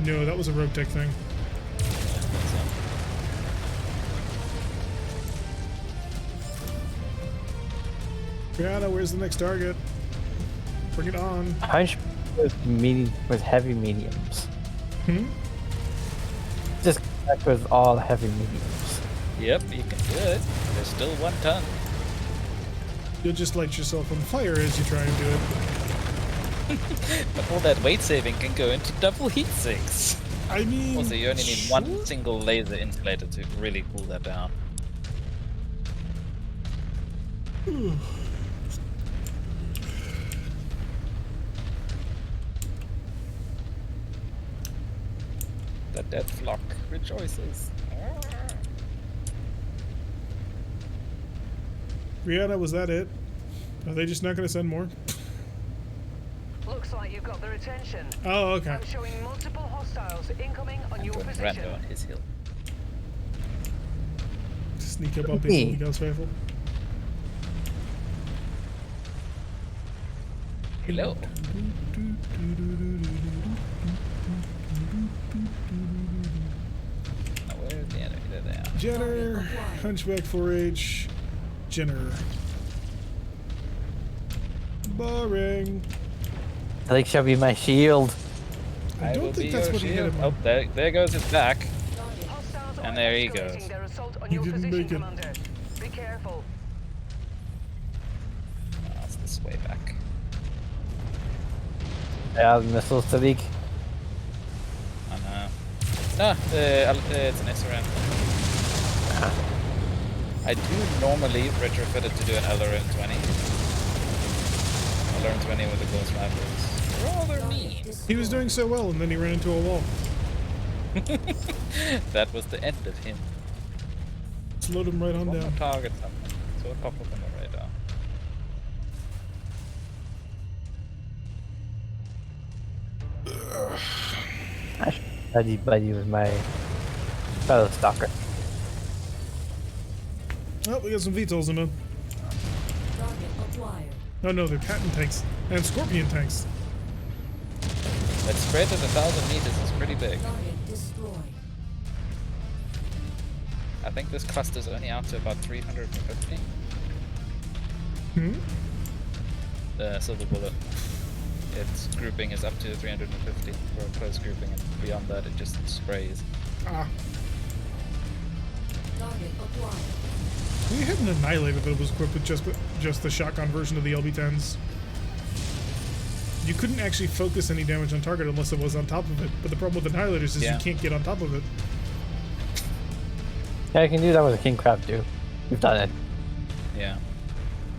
[SPEAKER 2] they?
[SPEAKER 1] No, that was a RogueTech thing. Brianna, where's the next target? Bring it on.
[SPEAKER 3] Punch with heavy mediums.
[SPEAKER 1] Hmm?
[SPEAKER 3] Just connect with all heavy mediums.
[SPEAKER 2] Yep, you can do it. There's still 1 ton.
[SPEAKER 1] You'll just light yourself on fire as you try and do it.
[SPEAKER 2] But all that weight saving can go into double heat sinks.
[SPEAKER 1] I mean...
[SPEAKER 2] Also, you only need one
[SPEAKER 1] sure.
[SPEAKER 2] single laser insulator to really cool that down. The dead flock rejoices.
[SPEAKER 1] Rihanna, was that it? Are they just not going to send more?
[SPEAKER 6] Looks like you've got their attention.
[SPEAKER 1] Oh, okay.
[SPEAKER 6] I'm showing multiple hostiles incoming on your
[SPEAKER 2] Going
[SPEAKER 6] position.
[SPEAKER 2] rando on his hill.
[SPEAKER 1] Sneak up on people with the ghost rifle.
[SPEAKER 2] Hello. Oh, where's the enemy? There they are.
[SPEAKER 1] Jenner, Hunchback 4H, Jenner. Boring.
[SPEAKER 3] Like shall be my shield.
[SPEAKER 1] I
[SPEAKER 2] will
[SPEAKER 1] don't think
[SPEAKER 2] be
[SPEAKER 1] that's
[SPEAKER 2] your
[SPEAKER 1] what he hit
[SPEAKER 2] shield.
[SPEAKER 1] him
[SPEAKER 2] Oh,
[SPEAKER 1] on.
[SPEAKER 2] there goes his back.
[SPEAKER 6] Hostiles
[SPEAKER 2] And
[SPEAKER 6] are
[SPEAKER 2] there he
[SPEAKER 6] escalating
[SPEAKER 2] goes.
[SPEAKER 6] their assault on
[SPEAKER 1] He
[SPEAKER 6] your
[SPEAKER 1] didn't
[SPEAKER 6] position,
[SPEAKER 1] make it.
[SPEAKER 6] Commander. Be careful.
[SPEAKER 2] Oh, it's this way back.
[SPEAKER 3] Yeah, missiles to leak.
[SPEAKER 2] Oh no. No, it's an SRM. I do normally retrofit it to do an LRM-20. LRM-20 with the ghost rifles. Rather mean.
[SPEAKER 1] He was doing so well, and then he ran into a wall.
[SPEAKER 2] That was the end of him.
[SPEAKER 1] Let's load him right on
[SPEAKER 2] One more
[SPEAKER 1] down.
[SPEAKER 2] target something. So it pop up on the radar.
[SPEAKER 3] I should buddy with my fellow stalker.
[SPEAKER 1] Oh, we got some VTOLs in them.
[SPEAKER 4] Target acquired.
[SPEAKER 1] Oh no, they're patent tanks. And scorpion tanks.
[SPEAKER 2] That spread at 1,000 meters is pretty big.
[SPEAKER 4] Target destroyed.
[SPEAKER 2] I think this cluster's only out to about 350.
[SPEAKER 1] Hmm?
[SPEAKER 2] The silver bullet. Its grouping is up to 350 for a close grouping, and beyond that it just sprays.
[SPEAKER 1] Ah.
[SPEAKER 4] Target acquired.
[SPEAKER 1] We had an Annihilator that was equipped with just the shotgun version of the LB-10s. You couldn't actually focus any damage on target unless it was on top of it. But the problem with Annihilators is
[SPEAKER 2] Yeah.
[SPEAKER 1] you can't get on top of it.
[SPEAKER 3] Yeah, I can do that with a king crab too. We've done it.
[SPEAKER 2] Yeah.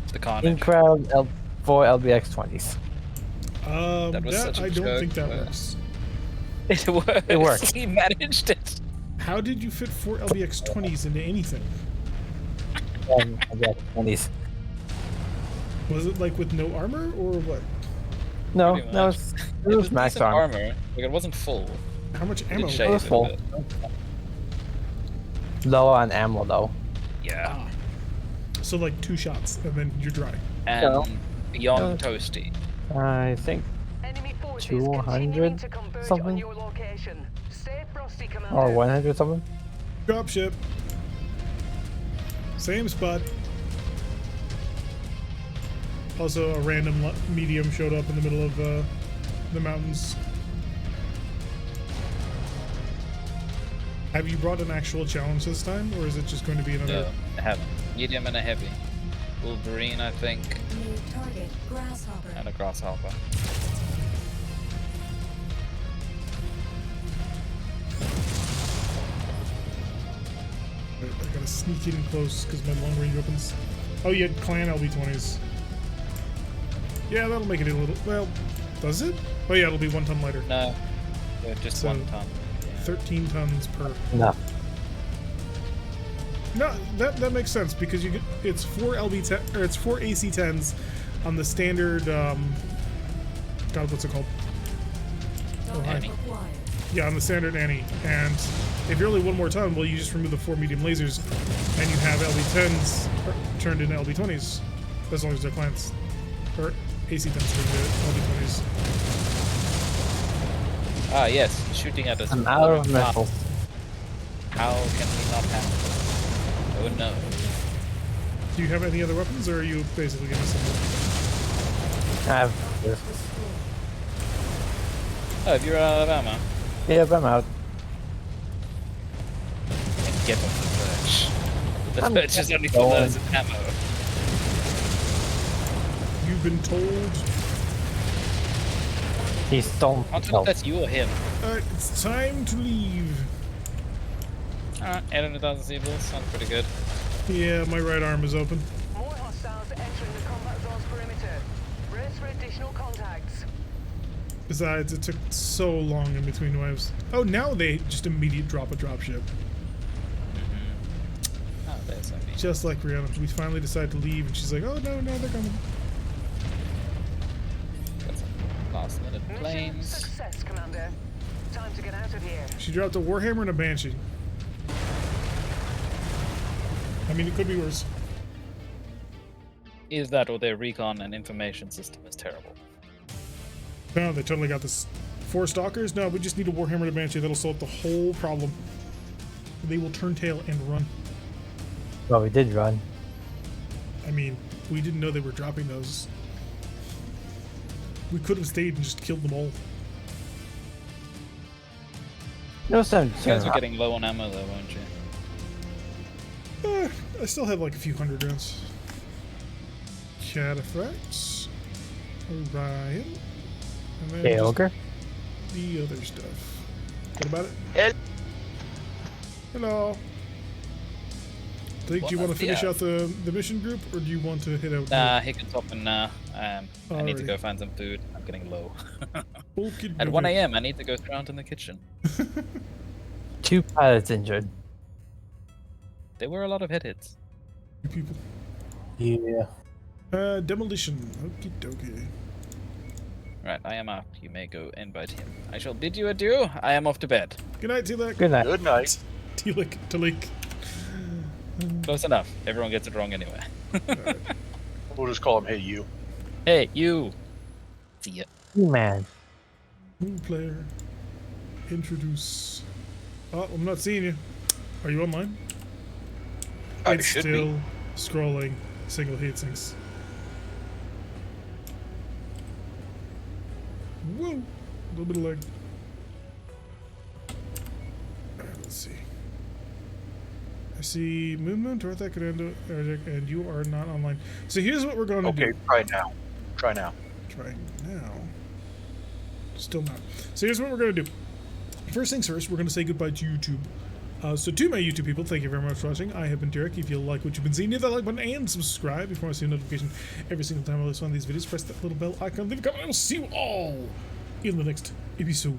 [SPEAKER 2] The
[SPEAKER 3] King
[SPEAKER 2] carnage.
[SPEAKER 3] crab for LBX-20s.
[SPEAKER 2] That was such a
[SPEAKER 1] I don't
[SPEAKER 2] joke,
[SPEAKER 1] think that
[SPEAKER 2] but-
[SPEAKER 1] works.
[SPEAKER 2] It worked.
[SPEAKER 3] It worked.
[SPEAKER 2] He managed it.
[SPEAKER 1] How did you fit 4 LBX-20s into anything?
[SPEAKER 3] LBX-20s.
[SPEAKER 1] Was it like with no armor or what?
[SPEAKER 3] No,
[SPEAKER 2] Pretty
[SPEAKER 3] that
[SPEAKER 2] much.
[SPEAKER 3] was
[SPEAKER 2] It
[SPEAKER 3] it was max
[SPEAKER 2] decent
[SPEAKER 3] armor.
[SPEAKER 2] Like it wasn't full.
[SPEAKER 1] How much
[SPEAKER 2] It
[SPEAKER 1] ammo?
[SPEAKER 2] did shave
[SPEAKER 3] was
[SPEAKER 2] it a
[SPEAKER 3] full.
[SPEAKER 2] bit.
[SPEAKER 3] Low on ammo though.
[SPEAKER 2] Yeah.
[SPEAKER 1] Ah. So like 2 shots and then you're dry.
[SPEAKER 2] And
[SPEAKER 3] No.
[SPEAKER 2] beyond
[SPEAKER 3] No.
[SPEAKER 2] toasty.
[SPEAKER 3] I think
[SPEAKER 6] Enemy forces
[SPEAKER 3] 200
[SPEAKER 6] continuing to converge
[SPEAKER 3] something?
[SPEAKER 6] on your location. Stay frosty, Commander.
[SPEAKER 3] or 100 something.
[SPEAKER 1] Dropship. Same spot. Also, a random medium showed up in the middle of the mountains. Have you brought an actual challenge this time, or is it just going to be another?
[SPEAKER 2] No, I haven't. Medium and a heavy. Wolverine, I think,
[SPEAKER 4] New target grasshopper.
[SPEAKER 2] and a grasshopper.
[SPEAKER 1] Wait, I gotta sneak in close because my long range weapons. Oh, you had clan LB-20s. Yeah, that'll make it a little. Well, does it? Oh yeah, it'll be 1 ton lighter.
[SPEAKER 2] No, just
[SPEAKER 1] So,
[SPEAKER 2] 1 ton. Yeah.
[SPEAKER 1] 13 tons per.
[SPEAKER 3] No.
[SPEAKER 1] No, that makes sense because you get it's 4 LB-10 or it's 4 AC-10s on the standard. God, what's it called?
[SPEAKER 4] Target
[SPEAKER 1] hi.
[SPEAKER 4] acquired.
[SPEAKER 1] Yeah, on the standard Annie. And if you're only 1 more ton, well, you just remove the 4 medium lasers, and you have LB-10s turned into LB-20s, as long as they're clans or AC-10s turned into LB-20s.
[SPEAKER 2] Ah, yes, shooting at us.
[SPEAKER 3] I'm
[SPEAKER 2] with
[SPEAKER 3] out of
[SPEAKER 2] flowing
[SPEAKER 3] missiles.
[SPEAKER 2] fast. How can we not have it? Oh no.
[SPEAKER 1] Do you have any other weapons, or are you basically gonna send it?
[SPEAKER 3] I have this.
[SPEAKER 2] Oh, if you're out of ammo,
[SPEAKER 3] Yep, I'm out.
[SPEAKER 2] and get off the perch. The
[SPEAKER 3] I'm
[SPEAKER 2] perch is only for
[SPEAKER 3] going.
[SPEAKER 2] those with ammo.
[SPEAKER 1] You've been told.
[SPEAKER 3] He's stolen.
[SPEAKER 2] I don't know if that's you or him.
[SPEAKER 1] Alright, it's time to leave.
[SPEAKER 2] Alright, 800,000 Seabills, sounds pretty good.
[SPEAKER 1] Yeah, my right arm is open.
[SPEAKER 6] More hostiles are entering the combat zone's perimeter. Brace for additional contacts.
[SPEAKER 1] Besides, it took so long in between waves. Oh, now they just immediate drop a dropship.
[SPEAKER 2] Oh, there's somebody.
[SPEAKER 1] Just like Rihanna. We finally decide to leave, and she's like, oh, no, they're coming.
[SPEAKER 2] Got some last minute
[SPEAKER 6] Mission
[SPEAKER 2] planes.
[SPEAKER 6] success, Commander. Time to get out of here.
[SPEAKER 1] She dropped a Warhammer and a Banshee. I mean, it could be worse.
[SPEAKER 2] Is that or their recon and information system is terrible?
[SPEAKER 1] No, they totally got this. 4 stalkers? No, we just need a Warhammer and a Banshee. That'll solve the whole problem. They will turn tail and run.
[SPEAKER 3] Well, we did run.
[SPEAKER 1] I mean, we didn't know they were dropping those. We could have stayed and just killed them all.
[SPEAKER 3] No sense.
[SPEAKER 2] You guys are getting low on ammo though, won't you?
[SPEAKER 1] I still have like a few hundred rounds. Cataphracts. Orion. And then
[SPEAKER 3] Okay,
[SPEAKER 1] just
[SPEAKER 3] Ogre.
[SPEAKER 1] the other stuff. What about it?
[SPEAKER 7] Hel-
[SPEAKER 1] Hello. Do you want to finish out the mission group, or do you want to hit out?
[SPEAKER 2] Nah, he can top in now. I need to
[SPEAKER 1] Alrighty.
[SPEAKER 2] go find some food. I'm getting low.
[SPEAKER 1] Okey
[SPEAKER 2] At 1
[SPEAKER 1] dokey.
[SPEAKER 2] a.m., I need to go around in the kitchen.
[SPEAKER 3] 2 pilots injured.
[SPEAKER 2] There were a lot of hits.
[SPEAKER 1] People.
[SPEAKER 3] Yeah.
[SPEAKER 1] Demolition. Okie dokie.
[SPEAKER 2] Right, I am out. You may go invite him. I shall bid you adieu. I am off to bed.
[SPEAKER 1] Good night, Tilek.
[SPEAKER 3] Good night.
[SPEAKER 7] Good night.
[SPEAKER 1] Tilek. Tilek.
[SPEAKER 2] Close enough. Everyone gets it wrong anyway.
[SPEAKER 7] We'll just call him Hey You.
[SPEAKER 2] Hey, you. See ya.
[SPEAKER 3] Man.
[SPEAKER 1] New player. Introduce. Oh, I'm not seeing you. Are you online?
[SPEAKER 7] I
[SPEAKER 1] It's
[SPEAKER 7] should
[SPEAKER 1] still
[SPEAKER 7] be.
[SPEAKER 1] scrolling single heat sinks. Whoa! A little bit of lag. Alright, let's see. I see Moon, Torthek, and you are not online. So here's what we're going to
[SPEAKER 7] Okay,
[SPEAKER 1] do.
[SPEAKER 7] try now. Try now.
[SPEAKER 1] Try now. Still not. So here's what we're going to do. First things first, we're going to say goodbye to YouTube. So to my YouTube people, thank you very much for watching. I have been Derek. If you like what you've been seeing, hit that like button and subscribe. If you want to see a notification every single time I release one of these videos, press that little bell icon, leave a comment. I will see you all in the next episode.